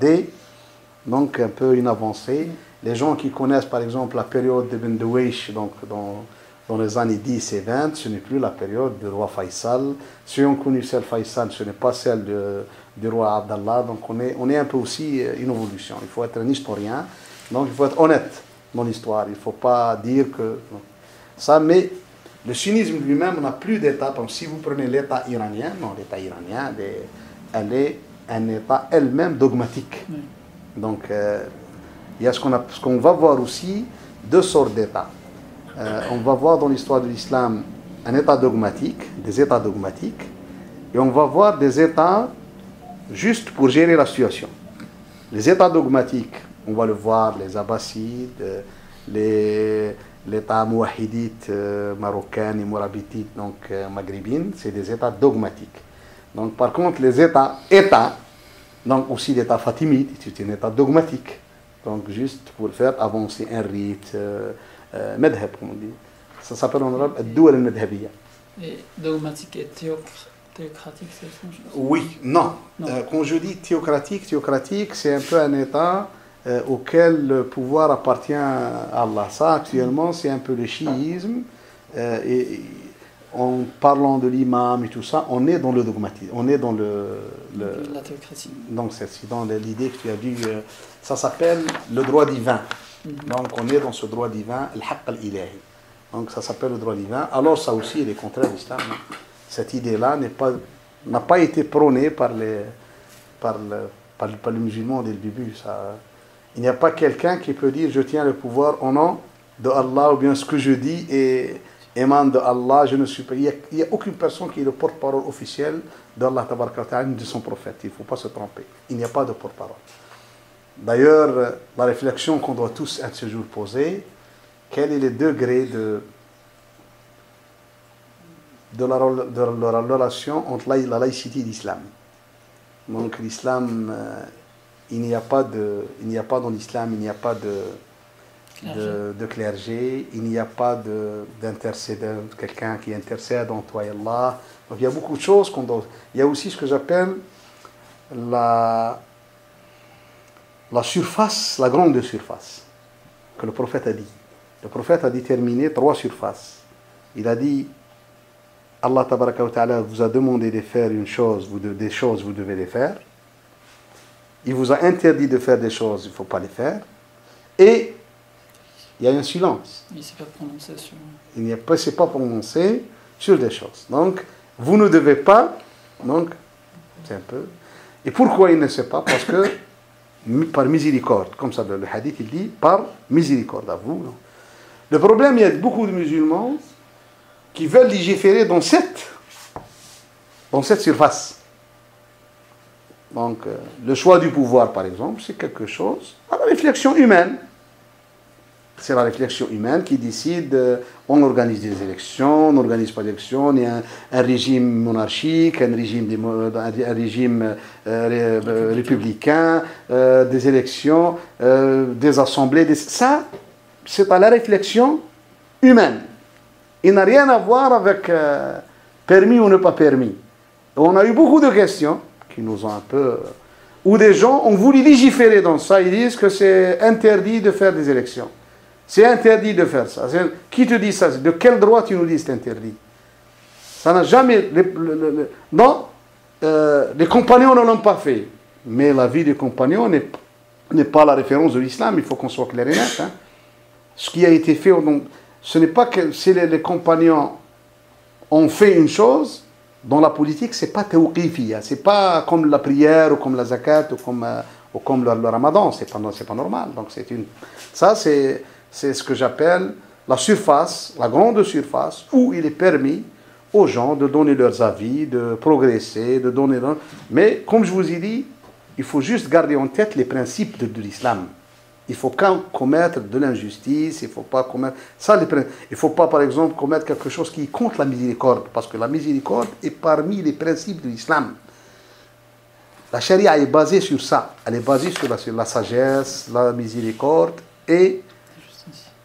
donc un peu une avancée. Les gens qui connaissent par exemple la période de Ben Douaish, donc dans les années 10 et 20, ce n'est plus la période du roi Faisal. Ceux qui ont connu celle Faisal, ce n'est pas celle du roi Abdallah. Donc on est un peu aussi une évolution. Il faut être un historien, donc il faut être honnête dans l'histoire. Il ne faut pas dire que ça, mais le sunnisme lui-même n'a plus d'État. Donc si vous prenez l'État iranien, l'État iranien, elle est un État elle-même dogmatique. Donc il y a ce qu'on va voir aussi, deux sortes d'États. On va voir dans l'histoire de l'islam un État dogmatique, des États dogmatiques, et on va voir des États juste pour gérer la situation. Les États dogmatiques, on va le voir, les Abbassides, l'État mouahidite marocain et mourabitite, donc maghrébine, c'est des États dogmatiques. Donc par contre, les États, donc aussi l'État fatimide, c'est un État dogmatique. Donc juste pour faire avancer un rite, madhab, comme on dit. Ça s'appelle en arabe ad-doual al-madhabiyya. Et dogmatique et théocratique, c'est la même chose? Oui, non. Quand je dis théocratique, c'est un peu un État auquel le pouvoir appartient à Allah. Ça, actuellement, c'est un peu le chiisme. Et en parlant de l'imam et tout ça, on est dans le dogmatisme, on est dans la théocratie. Donc c'est dans l'idée que tu as dit, ça s'appelle le droit divin. Donc on est dans ce droit divin, al-haqq al-ilahi. Donc ça s'appelle le droit divin. Alors ça aussi, il est contraire à l'islam. Cette idée-là n'a pas été prônée par les musulmans dès le début. Il n'y a pas quelqu'un qui peut dire je tiens le pouvoir au nom de Allah, ou bien ce que je dis émane de Allah, je ne suis pas. Il n'y a aucune personne qui est le porte-parole officiel d'Allah de son prophète. Il ne faut pas se tromper. Il n'y a pas de porte-parole. D'ailleurs, la réflexion qu'on doit tous un de ces jours poser, quel est le degré de la relation entre la laïcité et l'islam. Donc l'islam, il n'y a pas dans l'islam, il n'y a pas de clergé, il n'y a pas d'intercédeur, quelqu'un qui intercède entre toi et Allah. Donc il y a beaucoup de choses qu'on doit... Il y a aussi ce que j'appelle la surface, la grande surface, que le prophète a dit. Le prophète a déterminé 3 surfaces. Il a dit, Allah tabaraka wa ta'ala vous a demandé de faire des choses, vous devez les faire. Il vous a interdit de faire des choses, il ne faut pas les faire. Et il y a un silence. Il ne s'est pas prononcé sur... Il ne s'est pas prononcé sur des choses. Donc, vous ne devez pas... Donc, c'est un peu... Et pourquoi il ne sait pas? Parce que, par miséricorde, comme ça le hadith, il dit, par miséricorde à vous. Non? Le problème, il y a beaucoup de musulmans qui veulent légiférer dans cette surface. Donc, le choix du pouvoir, par exemple, c'est quelque chose à la réflexion humaine. C'est la réflexion humaine qui décide, on organise des élections, on n'organise pas d'élections, il y a un régime monarchique, un régime républicain, des élections, des assemblées. Ça, c'est à la réflexion humaine. Il n'a rien à voir avec Permis ou ne pas permis. On a eu beaucoup de questions qui nous ont un peu... où des gens ont voulu légiférer dans ça. Ils disent que c'est interdit de faire des élections. C'est interdit de faire ça. Qui te dit ça? De quel droit tu nous dis c'est interdit? Ça n'a jamais... Non, les compagnons ne l'ont pas fait. Mais la vie des compagnons n'est pas la référence de l'islam. Il faut qu'on soit clair et net. Hein. Ce qui a été fait... ce n'est pas que si les compagnons ont fait une chose... Dans la politique, ce n'est pas tawqifiyya, ce n'est pas comme la prière ou comme la zakat ou comme le ramadan, ce n'est pas normal. Donc ça, c'est ce que j'appelle la surface, la grande surface, où il est permis aux gens de donner leurs avis, de progresser, de donner... Mais comme je vous ai dit, il faut juste garder en tête les principes de l'islam. Il ne faut pas commettre de l'injustice, il ne faut pas commettre... il ne faut pas, par exemple, commettre quelque chose qui est contre la miséricorde, parce que la miséricorde est parmi les principes de l'islam. La charia est basée sur ça. Elle est basée sur la sagesse, la miséricorde et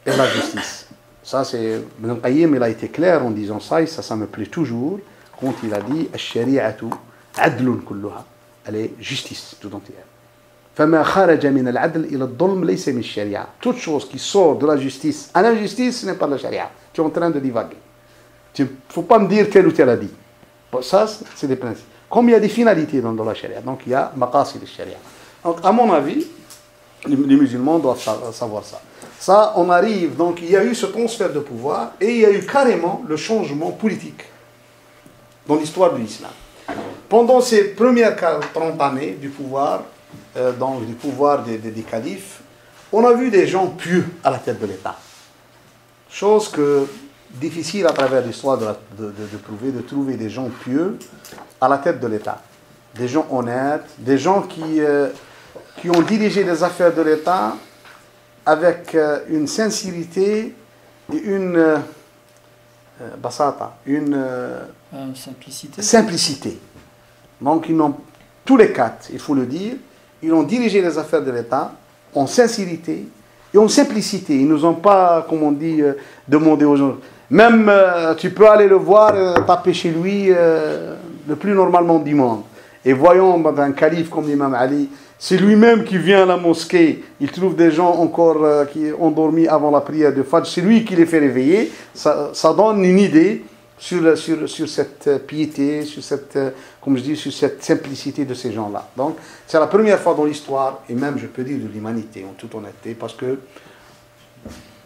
la justice. Ça, c'est... Ibn Qayyim, il a été clair en disant ça, et ça me plaît toujours, quand il a dit « Al-shari'atu adlun kulluha ». Elle est justice tout entière. Toute chose qui sort de la justice à l'injustice, ce n'est pas la charia. Tu es en train de divaguer. Il ne faut pas me dire tel ou tel a dit. Bon, ça, c'est des principes. Comme il y a des finalités dans la charia, donc il y a maqasid de charia. Donc, à mon avis, les musulmans doivent savoir ça. Ça, on arrive, donc il y a eu ce transfert de pouvoir et il y a eu carrément le changement politique dans l'histoire de l'islam. Pendant ces premières 30 années du pouvoir, donc du pouvoir des califes, on a vu des gens pieux à la tête de l'État. Chose que difficile à travers l'histoire de prouver, de trouver des gens pieux à la tête de l'État. Des gens honnêtes, des gens qui ont dirigé les affaires de l'État avec une sincérité et une simplicité. Donc ils n'ont tous les quatre, il faut le dire, ils ont dirigé les affaires de l'État en sincérité et en simplicité. Ils ne nous ont pas, comme on dit, demandé aux gens. Même, tu peux aller le voir, taper chez lui le plus normalement du monde. Et voyons un calife comme l'imam Ali, c'est lui-même qui vient à la mosquée, il trouve des gens encore qui ont dormi avant la prière de Fajr, c'est lui qui les fait réveiller. Ça donne une idée sur cette piété, sur cette, comme je dis, sur cette simplicité de ces gens-là. Donc, c'est la première fois dans l'histoire, et même, je peux dire, de l'humanité, en toute honnêteté, parce que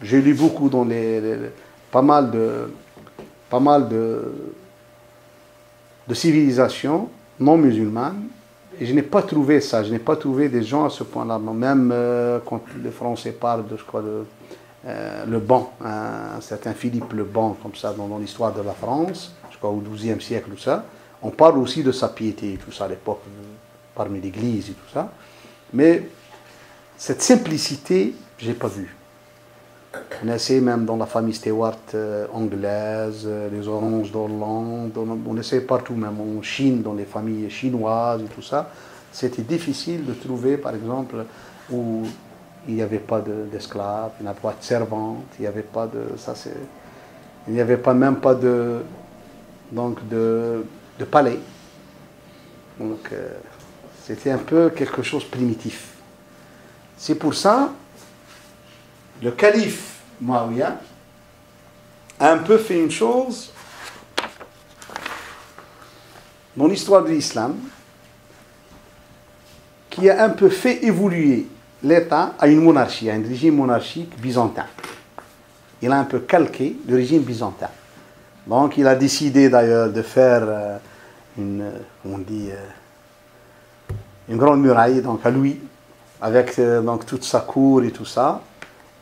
j'ai lu beaucoup dans pas mal de civilisations non musulmanes, et je n'ai pas trouvé ça, je n'ai pas trouvé des gens à ce point-là. Même quand les Français parlent de, je crois, le Ban, un certain Philippe le Ban, comme ça, dans l'histoire de la France, je crois au XIIe siècle, tout ça, on parle aussi de sa piété et tout ça à l'époque, parmi l'église et tout ça. Mais cette simplicité, je n'ai pas vu. On essaie même dans la famille Stewart anglaise, les Oranges d'Hollande, on essaie partout, même en Chine, dans les familles chinoises et tout ça. C'était difficile de trouver, par exemple, où il n'y avait pas d'esclaves, il n'y avait pas de servantes, il n'y avait pas de... il n'y avait même pas de palais. Donc, c'était un peu quelque chose de primitif. C'est pour ça, le calife Muawiyah a un peu fait une chose dans l'histoire de l'islam qui a un peu fait évoluer l'État à une monarchie, à un régime monarchique byzantin. Il a un peu calqué le régime byzantin. Donc il a décidé d'ailleurs de faire une grande muraille donc à lui, avec donc toute sa cour et tout ça.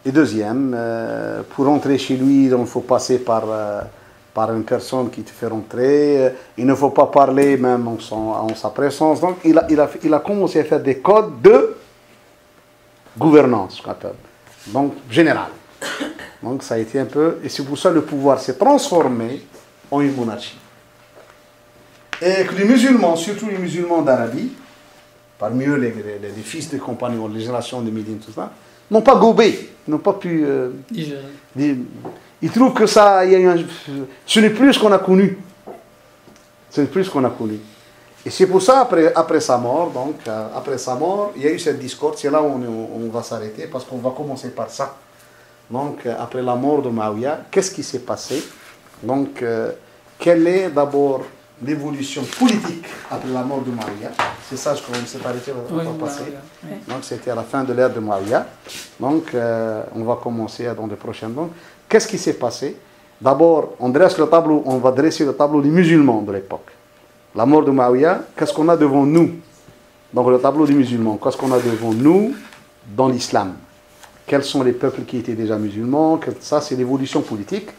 Et deuxième, pour entrer chez lui, il faut passer par une personne qui te fait rentrer. Il ne faut pas parler même en sa présence. Donc il a commencé à faire des codes de gouvernance, donc général. Donc ça a été un peu... Et c'est pour ça que le pouvoir s'est transformé en une monarchie. Et que les musulmans, surtout les musulmans d'Arabie, parmi eux les fils des compagnons, les générations de Médine, tout ça, n'ont pas gobé, n'ont pas pu... ils trouvent que ça, ce n'est plus ce qu'on a connu. C'est plus ce qu'on a connu. Et c'est pour ça, après sa mort, donc, après sa mort, il y a eu cette discorde. C'est là où on va s'arrêter, parce qu'on va commencer par ça. Donc, après la mort de Muawiyah, qu'est-ce qui s'est passé? Donc, quelle est d'abord l'évolution politique après la mort de Muawiyah? C'est ça qu'on s'est arrêté, on va passer. Donc, c'était à la fin de l'ère de Muawiyah. Donc, on va commencer dans les prochaines. Donc, qu'est-ce qui s'est passé? D'abord, on va dresser le tableau des musulmans de l'époque. La mort de Muawiyah, qu'est-ce qu'on a devant nous? Donc, le tableau des musulmans, qu'est-ce qu'on a devant nous dans l'islam? Quels sont les peuples qui étaient déjà musulmans? Ça, c'est l'évolution politique.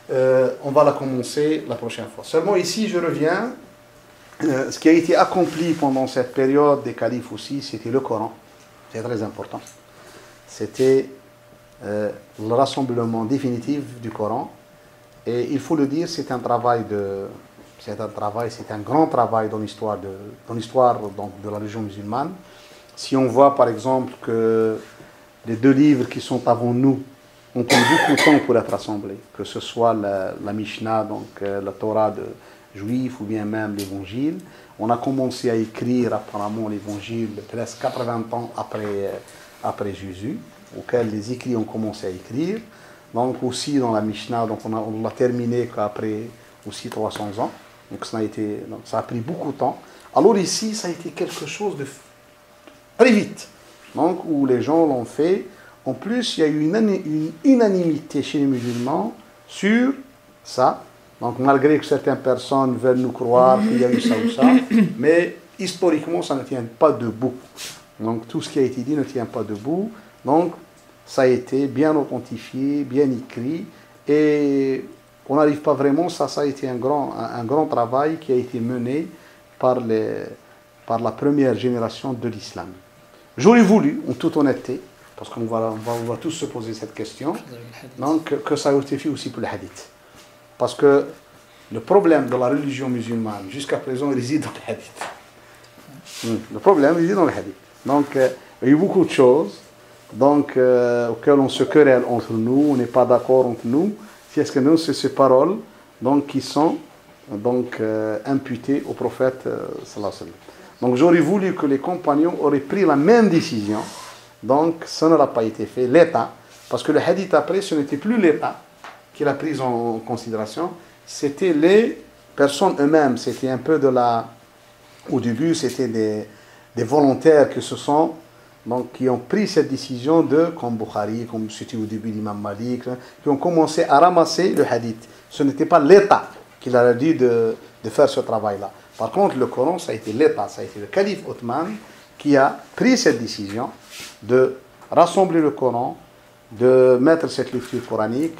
On va la commencer la prochaine fois. Seulement ici, je reviens. Ce qui a été accompli pendant cette période des califes aussi, c'était le Coran. C'est très important. C'était le rassemblement définitif du Coran. Et il faut le dire, c'est un grand travail dans l'histoire de la religion musulmane. Si on voit par exemple que les 2 livres qui sont avant nous ont pris beaucoup de temps pour être rassemblés, que ce soit la Mishnah, donc la Torah juif, ou bien même l'Évangile. On a commencé à écrire apparemment l'Évangile presque 80 ans après Jésus, auquel les écrits ont commencé à écrire. Donc aussi dans la Mishnah, donc on l'a terminé qu'après aussi 300 ans. Donc ça a pris beaucoup de temps. Alors ici, ça a été quelque chose de très vite. Donc où les gens l'ont fait. En plus, il y a eu une unanimité chez les musulmans sur ça. Donc malgré que certaines personnes veulent nous croire qu'il y a eu ça ou ça, mais historiquement, ça ne tient pas debout. Donc tout ce qui a été dit ne tient pas debout. Donc ça a été bien authentifié, bien écrit, et on n'arrive pas vraiment, ça a été un grand travail qui a été mené par la première génération de l'islam. J'aurais voulu, en toute honnêteté, parce qu'on va tous se poser cette question, donc que ça justifie aussi pour le hadith. Parce que le problème de la religion musulmane, jusqu'à présent, il réside dans le hadith. Le problème réside dans le hadith. Donc, il y a eu beaucoup de choses auxquelles on se querelle entre nous, on n'est pas d'accord entre nous. Si est-ce que nous, c'est ces paroles qui sont imputées au prophète sallallahu alayhi wa sallam. Donc, j'aurais voulu que les compagnons auraient pris la même décision. Donc, ça ne l'a pas été fait. L'État, parce que le hadith après, ce n'était plus l'État qui l'a pris en considération, c'était les personnes eux-mêmes. C'était un peu au début, c'était des volontaires qui ont pris cette décision comme Bukhari, comme c'était au début l'imam Malik, qui ont commencé à ramasser le hadith. Ce n'était pas l'État qui leur a dit de faire ce travail-là. Par contre, le Coran, ça a été l'État, ça a été le calife Othman qui a pris cette décision de rassembler le Coran, de mettre cette lecture coranique,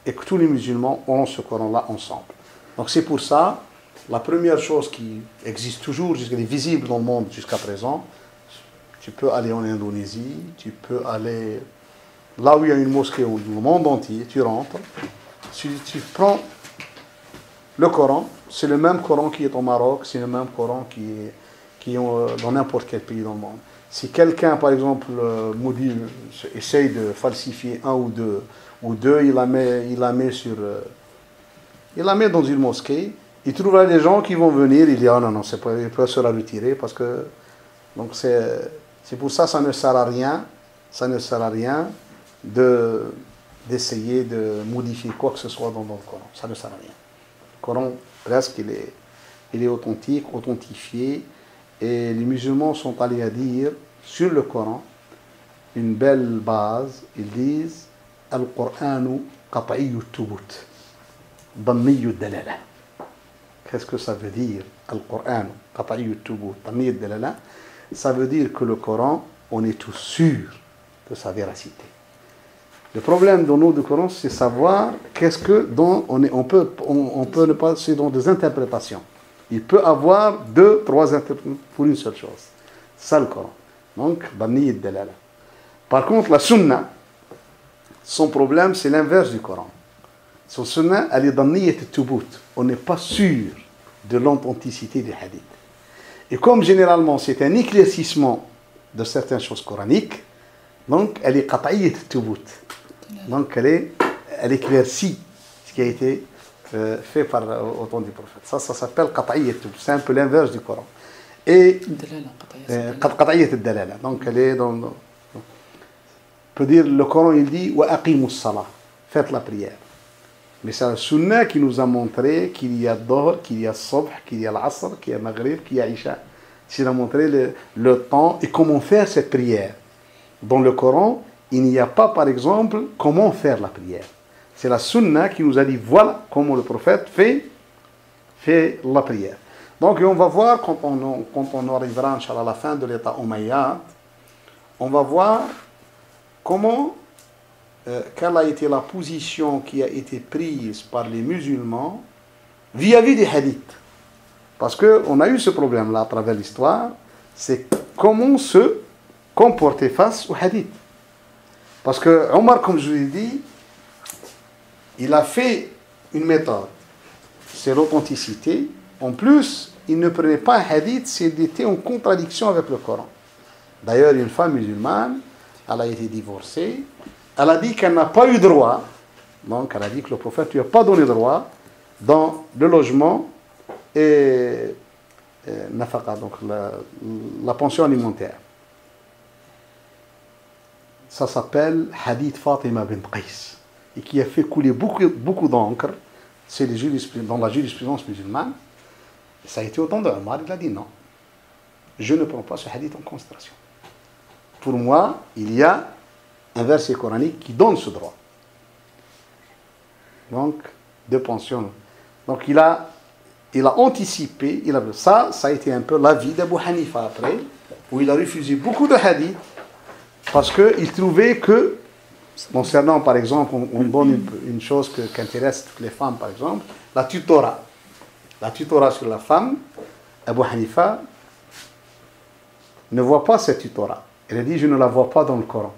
et que tous les musulmans ont ce Coran-là ensemble. Donc c'est pour ça, la première chose qui existe toujours, qui est visible dans le monde jusqu'à présent, tu peux aller en Indonésie, tu peux aller là où il y a une mosquée dans le monde entier, tu rentres, tu prends le Coran, c'est le même Coran qui est au Maroc, c'est le même Coran qui est dans n'importe quel pays dans le monde. Si quelqu'un, par exemple, essaye de falsifier un ou deux, il la met dans une mosquée, il trouvera des gens qui vont venir, il dit ah non, il peut se la retirer parce que donc c'est pour ça ne sert à rien, d'essayer de modifier quoi que ce soit dans le Coran, ça ne sert à rien. Le Coran presque il est authentique, authentifié, et les musulmans sont allés à dire sur le Coran une belle base, ils disent Al-Qur'anu qat'iyyu thubut, damniyyu dalala. Qu'est-ce que ça veut dire? Al-Qur'anu qat'iyyu thubut, damniyyu dalala. Ça veut dire que le Coran, on est tous sûrs de sa véracité. Le problème dans nous du Coran, c'est savoir qu'est-ce que on peut ne pas, c'est dans des interprétations. Il peut avoir 2, 3 interprétations pour une seule chose. C'est ça le Coran. Donc, damniyyu dalala. Par contre, la sunna, son problème, c'est l'inverse du Coran. Son sunna, elle est damniyat tubut. On n'est pas sûr de l'authenticité des hadiths. Et comme généralement, c'est un éclaircissement de certaines choses coraniques, donc elle est qat'iyat tubut. Donc elle éclaircit ce qui a été fait par au temps du prophète. Ça s'appelle qat'iyyat, c'est un peu l'inverse du Coran. Et qat'iyyat al-dalala. Donc elle est on peut dire le Coran il dit wa aqimus salah, faites la prière. Mais c'est la sunna qui nous a montré qu'il y a Dhuhr, qu'il y a Subh, qu'il y a l'Asr, qu'il y a Maghrib, qu'il y a Isha. C'est a montré le temps et comment faire cette prière. Dans le Coran, il n'y a pas, par exemple, comment faire la prière. C'est la sunna qui nous a dit, voilà comment le prophète fait la prière. Donc, on va voir, quand on arrivera, Inch'Allah, à la fin de l'état Umayyad, on va voir comment... quelle a été la position qui a été prise par les musulmans vis-à-vis des hadiths. Parce qu'on a eu ce problème-là à travers l'histoire, c'est comment se comporter face aux hadiths. Parce que Omar, comme je vous l'ai dit, il a fait une méthode, c'est l'authenticité. En plus, il ne prenait pas un hadith s'il était en contradiction avec le Coran. D'ailleurs, une femme musulmane, elle a été divorcée. Elle a dit qu'elle n'a pas eu droit, donc elle a dit que le prophète ne lui a pas donné droit dans le logement et nafaqa, donc la pension alimentaire. Ça s'appelle Hadith Fatima bint Qais et qui a fait couler beaucoup d'encre. C'est dans la jurisprudence musulmane. Et ça a été au temps de Omar, il a dit non, je ne prends pas ce hadith en considération. Pour moi, il y a un verset coranique qui donne ce droit. Donc, de pension. Donc, il a anticipé, ça a été un peu l'avis d'Abu Hanifa après, où il a refusé beaucoup de hadiths, parce qu'il trouvait que, concernant par exemple, on donne une chose qui intéresse toutes les femmes, par exemple, la tutorat. La tutorat sur la femme, Abu Hanifa ne voit pas cette tutorat. Il a dit, je ne la vois pas dans le Coran.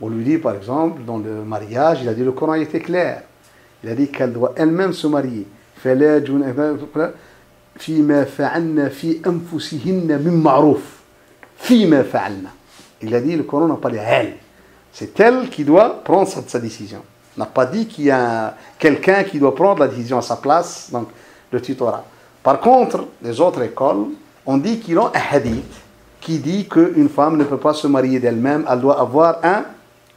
On lui dit, par exemple, dans le mariage, il a dit, le Coran était clair. Il a dit qu'elle doit elle-même se marier. Il a dit, le Coran n'a pas dit elle. C'est elle qui doit prendre sa décision. On n'a pas dit qu'il y a quelqu'un qui doit prendre la décision à sa place, donc le tutorat. Par contre, les autres écoles ont dit qu'ils ont un hadith qui dit qu'une femme ne peut pas se marier d'elle-même, elle doit avoir un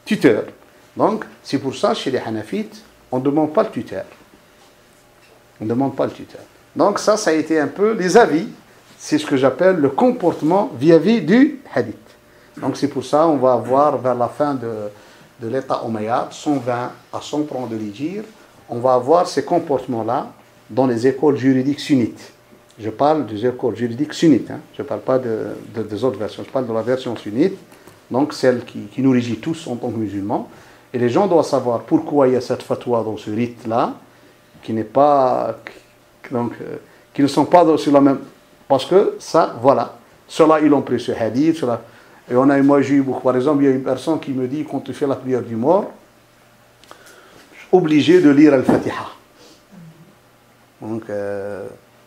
tuteur. Donc, c'est pour ça, chez les Hanafites, on ne demande pas le tuteur. On ne demande pas le tuteur. Donc, ça a été un peu les avis. C'est ce que j'appelle le comportement vis-à-vis du hadith. Donc, c'est pour ça on va avoir vers la fin de l'état Umayyad, 120 à 130 de l'Hijr, on va avoir ces comportements-là dans les écoles juridiques sunnites. Je parle des écoles juridiques sunnites. Hein. Je ne parle pas des autres versions. Je parle de la version sunnite. Donc celle qui nous régit tous en tant que musulmans. Et les gens doivent savoir pourquoi il y a cette fatwa dans ce rite-là, qui n'est pas, donc, qui ne sont pas sur la même... Parce que ça, voilà, ceux-là, ils ont pris ce hadith, ceux-là. Et moi j'ai eu beaucoup, par exemple, il y a une personne qui me dit, quand tu fais la prière du mort, obligé de lire Al-Fatiha. Donc,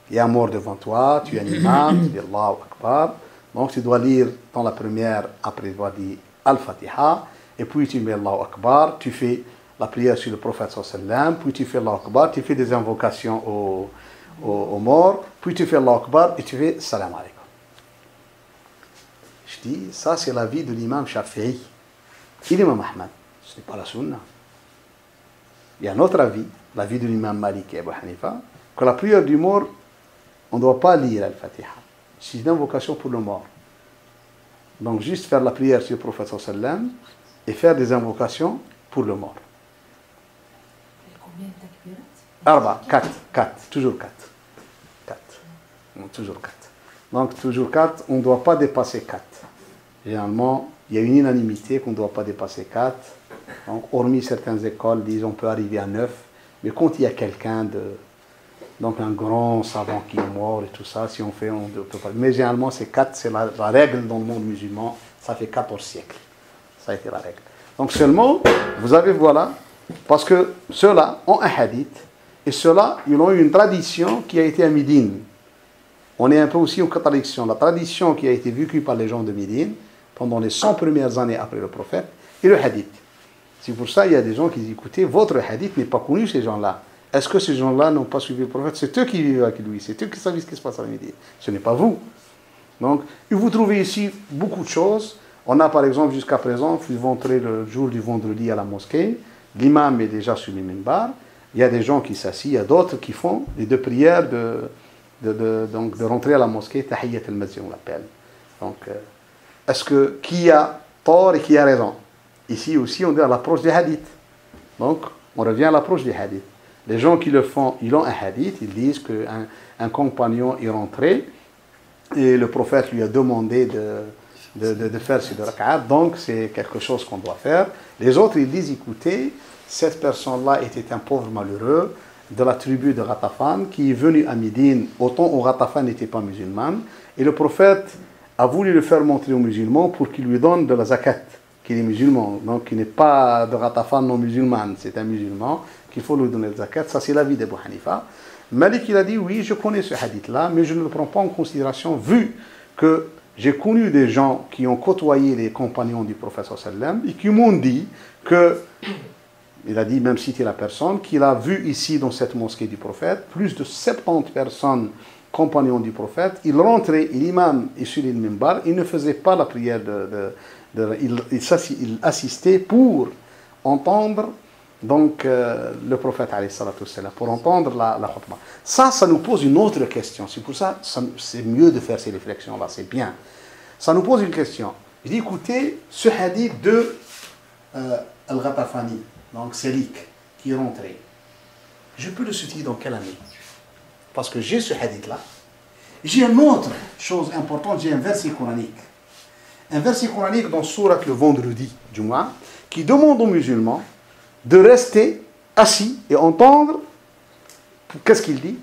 il y a un mort devant toi, tu es un imam, tu dis Allahu Akbar. Donc tu dois lire dans la première, après tu dois dire Al-Fatiha, et puis tu mets Allahu Akbar, tu fais la prière sur le prophète sallam, puis tu fais Allahu Akbar, tu fais des invocations aux morts, puis tu fais Allahu Akbar et tu fais Salam alaikum. Je dis, ça c'est la vie de l'imam Shafi'i et l'imam Ahmad, ce n'est pas la sunna. Il y a un autre avis, la vie de l'imam Malik et Abu Hanifa, que la prière du mort, on ne doit pas lire Al-Fatiha. C'est une invocation pour le mort. Donc juste faire la prière sur le prophète sallam et faire des invocations pour le mort. Combien de takbirat? 4, toujours 4. Toujours 4. Donc toujours 4, on ne doit pas dépasser 4. Généralement, il y a une unanimité qu'on ne doit pas dépasser 4. Donc hormis certaines écoles disent on peut arriver à 9. Mais quand il y a quelqu'un donc un grand savant qui est mort et tout ça, si on fait, on ne peut pas. Mais généralement, c'est 4, c'est la règle dans le monde musulman. Ça fait 14 siècles. Ça a été la règle. Donc seulement, vous avez, voilà, parce que ceux-là ont un hadith, et ceux-là, ils ont eu une tradition qui a été à Médine. On est un peu aussi en contradiction. La tradition qui a été vécue par les gens de Médine pendant les 100 premières années après le prophète, et le hadith. C'est pour ça qu'il y a des gens qui disent, écoutez, votre hadith n'est pas connu, ces gens-là. est-ce que ces gens-là n'ont pas suivi le prophète? C'est eux qui vivent avec lui, c'est eux qui savent ce qui se passe à la Médine. Ce n'est pas vous. Donc, vous trouvez ici beaucoup de choses. On a par exemple jusqu'à présent, vous entrez le jour du vendredi à la mosquée, l'imam est déjà sur le minbar, il y a des gens qui s'assient, il y a d'autres qui font les deux prières donc de rentrer à la mosquée, Tahiyyat al-Masjid on l'appelle. Donc, est-ce que qui a tort et qui a raison? Ici aussi, on est à l'approche des hadiths. Donc, on revient à l'approche des hadiths. Les gens qui le font, ils ont un hadith, ils disent qu'un compagnon est rentré et le prophète lui a demandé de faire ces deux rak'at, donc c'est quelque chose qu'on doit faire. Les autres, ils disent, écoutez, cette personne-là était un pauvre malheureux de la tribu de Ghatafan qui est venu à Médine, autant où Ghatafan n'était pas musulman, et le prophète a voulu le faire montrer aux musulmans pour qu'il lui donne de la zakat, qu'il est musulman, donc il n'est pas de Ghatafan non musulman, c'est un musulman, qu'il faut lui donner la zakat. Ça c'est l'avis d'Abu Hanifa. Malik il a dit, oui, je connais ce hadith-là, mais je ne le prends pas en considération, vu que j'ai connu des gens qui ont côtoyé les compagnons du prophète sallam et qui m'ont dit que, il a dit, même citer la personne, qu'il a vu ici dans cette mosquée du prophète, plus de 70 personnes compagnons du prophète, ils rentraient, et l'imam est sur le minbar, il ne faisait pas la prière il assistait pour entendre donc le prophète alayhi salatu wassalam, pour entendre la khutbah. Ça nous pose une autre question. C'est pour ça c'est mieux de faire ces réflexions-là, c'est bien. Ça nous pose une question. Je dis, écoutez, ce hadith de Al-Ghatafani, donc Selik, qui est rentré, je peux le citer dans quelle année? Parce que j'ai ce hadith-là. J'ai une autre chose importante, j'ai un verset coranique. Un verset coranique dans Sourate le vendredi du mois, qui demande aux musulmans de rester assis et entendre. Qu'est-ce qu'il dit?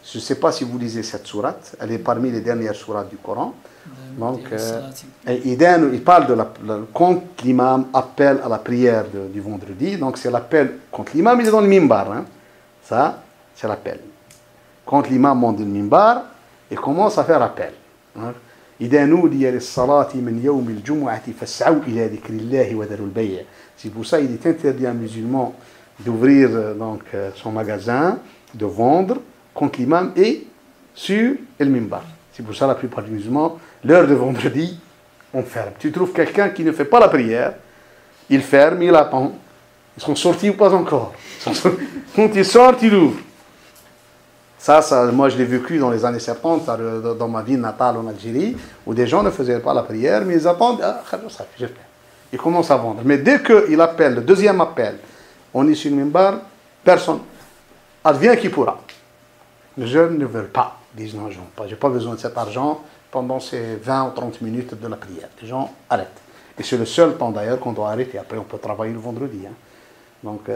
Je ne sais pas si vous lisez cette sourate, elle est parmi les dernières sourates du Coran. Donc, il parle quand l'imam appelle à la prière du vendredi, donc c'est l'appel quand l'imam il est dans le minbar. Hein. Ça, c'est l'appel. Quand l'imam monte le minbar, il commence à faire appel. Hein. C'est pour ça qu'il est interdit à un musulman d'ouvrir donc son magasin, de vendre, quand l'imam est sur le minbar. C'est pour ça que la plupart des musulmans, l'heure de vendredi, on ferme. Tu trouves quelqu'un qui ne fait pas la prière, il ferme, il attend. Ils sont sortis ou pas encore? Quand ils sortent, ils ouvrent. Ça, moi je l'ai vécu dans les années 70, dans ma ville natale en Algérie, où des gens ne faisaient pas la prière, mais ils attendent, je fais. Ils commencent à vendre. Mais dès qu'il appelle, le deuxième appel, on est sur le minbar, personne. Advient qui pourra. Les jeunes ne veulent pas. Ils disent non, je n'ai pas besoin de cet argent pendant ces 20 ou 30 minutes de la prière. Les gens arrêtent. Et c'est le seul temps d'ailleurs qu'on doit arrêter. Après, on peut travailler le vendredi. Hein. Donc,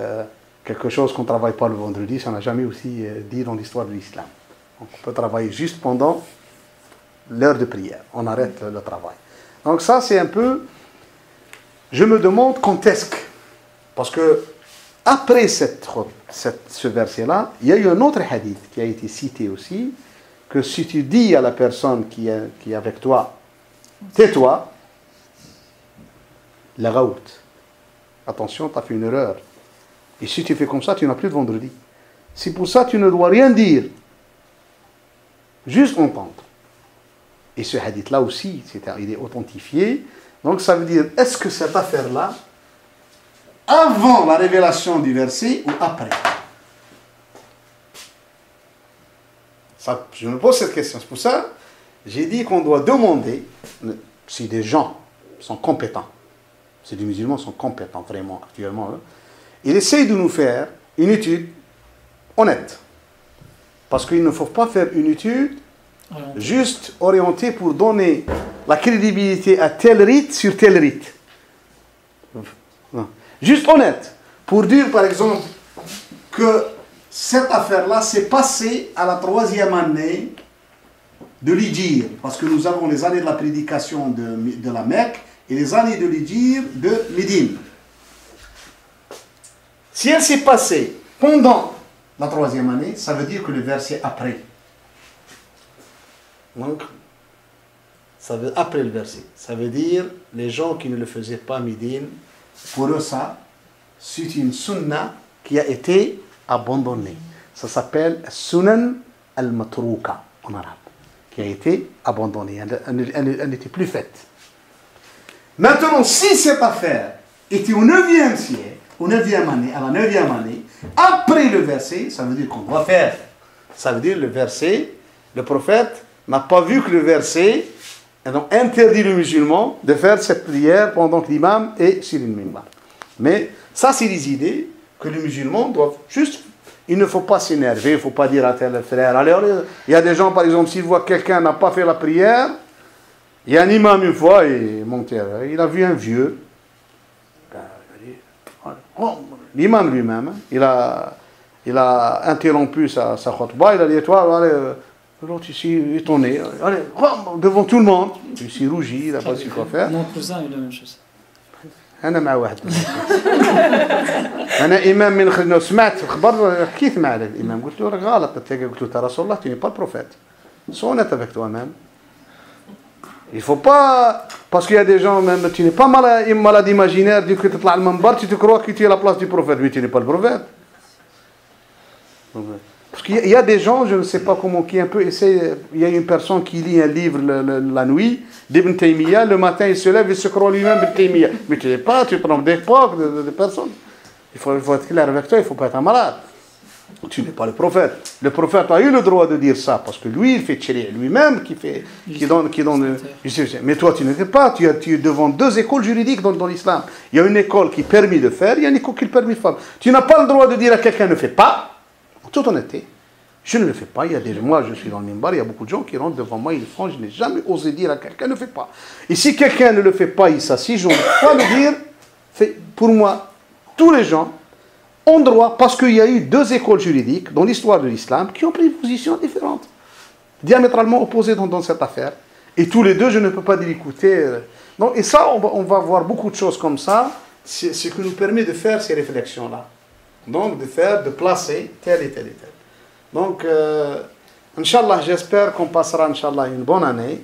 quelque chose qu'on ne travaille pas le vendredi, ça n'a jamais aussi dit dans l'histoire de l'islam. Donc, on peut travailler juste pendant l'heure de prière. On arrête le travail. Donc ça, c'est un peu... Je me demande quand est-ce que... Parce que après ce verset-là, il y a eu un autre hadith qui a été cité aussi, que si tu dis à la personne qui est avec toi, tais-toi, la raout. Attention, tu as fait une erreur. Et si tu fais comme ça, tu n'as plus de vendredi. C'est pour ça que tu ne dois rien dire. Juste entendre. Et ce hadith-là aussi, il est authentifié. Donc ça veut dire, est-ce que cette affaire-là, avant la révélation du verset ou après? Ça, je me pose cette question. C'est pour ça que j'ai dit qu'on doit demander, si des gens sont compétents, si des musulmans sont compétents vraiment actuellement, hein, ils essayent de nous faire une étude honnête. Parce qu'il ne faut pas faire une étude juste orientée pour donner la crédibilité à tel rite sur tel rite. Non. Juste honnête. Pour dire par exemple que cette affaire-là s'est passée à la 3e année de l'Hijr. Parce que nous avons les années de la prédication de la Mecque et les années de l'Hijr de Médine. Si elle s'est passée pendant la 3e année, ça veut dire que le verset après. Donc, ça veut après le verset. Ça veut dire les gens qui ne le faisaient pas Médine, pour eux ça, c'est une sunna qui a été abandonnée. Ça s'appelle Sunan al-Matrouka en arabe, qui a été abandonnée. Elle n'était plus faite. Maintenant, si cette affaire était au 9e siècle, au 9e année, à la 9e année, après le verset, ça veut dire qu'on doit faire. Ça veut dire le verset, le prophète n'a pas vu que le verset a donc interdit le musulman de faire cette prière pendant que l'imam est sur une minbar. Mais ça, c'est des idées que les musulmans doivent juste... Il ne faut pas s'énerver, il ne faut pas dire à tel frère. Alors, il y a des gens, par exemple, s'ils voient que quelqu'un n'a pas fait la prière, il y a un imam une fois, il a vu un vieux. L'imam lui-même, il a interrompu sa khutbah, il a dit, toi, allez, l'autre ici, étonné, allez, devant tout le monde. Il s'est rougi, il n'a pas su quoi faire. Mon cousin, il a la même chose. أنا مع واحد أنا إمام من خدنا سمعت الخبر حكيت مع الإمام قلت له راك غلط قلت له رسول الله tu n'es pas le prophète sois honnête avec toi-même il faut pas parce qu'il y a des gens même tu n'es pas malade imaginaire du coup tu تطلع المنبر tu te crois que tu es à la place du prophète mais tu n'es pas le prophète parce qu'il y a des gens je ne sais pas comment qui un peu essaie il y a une personne qui lit un livre la nuit d'Ibn Taymiyyah, le matin il se lève et se croit lui-même Ibn Taymiyyah. Mais tu n'es pas, tu te trompes d'époque, de personnes. Il faut être clair avec toi, il ne faut pas être un malade. Tu n'es pas le prophète. Le prophète a eu le droit de dire ça, parce que lui, il fait tchéri, lui-même qui donne. Mais toi, tu n'étais pas, tu es devant deux écoles juridiques dans l'islam. Il y a une école qui permet de faire, il y a une école qui permet de faire. Tu n'as pas le droit de dire à quelqu'un ne fais pas, en toute honnêteté. Je ne le fais pas. Moi, je suis dans le minbar, il y a beaucoup de gens qui rentrent devant moi, ils le font. Je n'ai jamais osé dire à quelqu'un ne fais pas. Et si quelqu'un ne le fait pas, il s'assied, je ne peux pas le dire. Pour moi, tous les gens ont droit, parce qu'il y a eu deux écoles juridiques dans l'histoire de l'islam qui ont pris une position différente, diamétralement opposées dans cette affaire. Et tous les deux, je ne peux pas dire écouter. Donc, et ça, on va voir beaucoup de choses comme ça. C'est ce qui nous permet de faire ces réflexions-là. Donc, de placer tel et tel et tel. Donc, Inch'Allah, j'espère qu'on passera, Inch'Allah, une bonne année.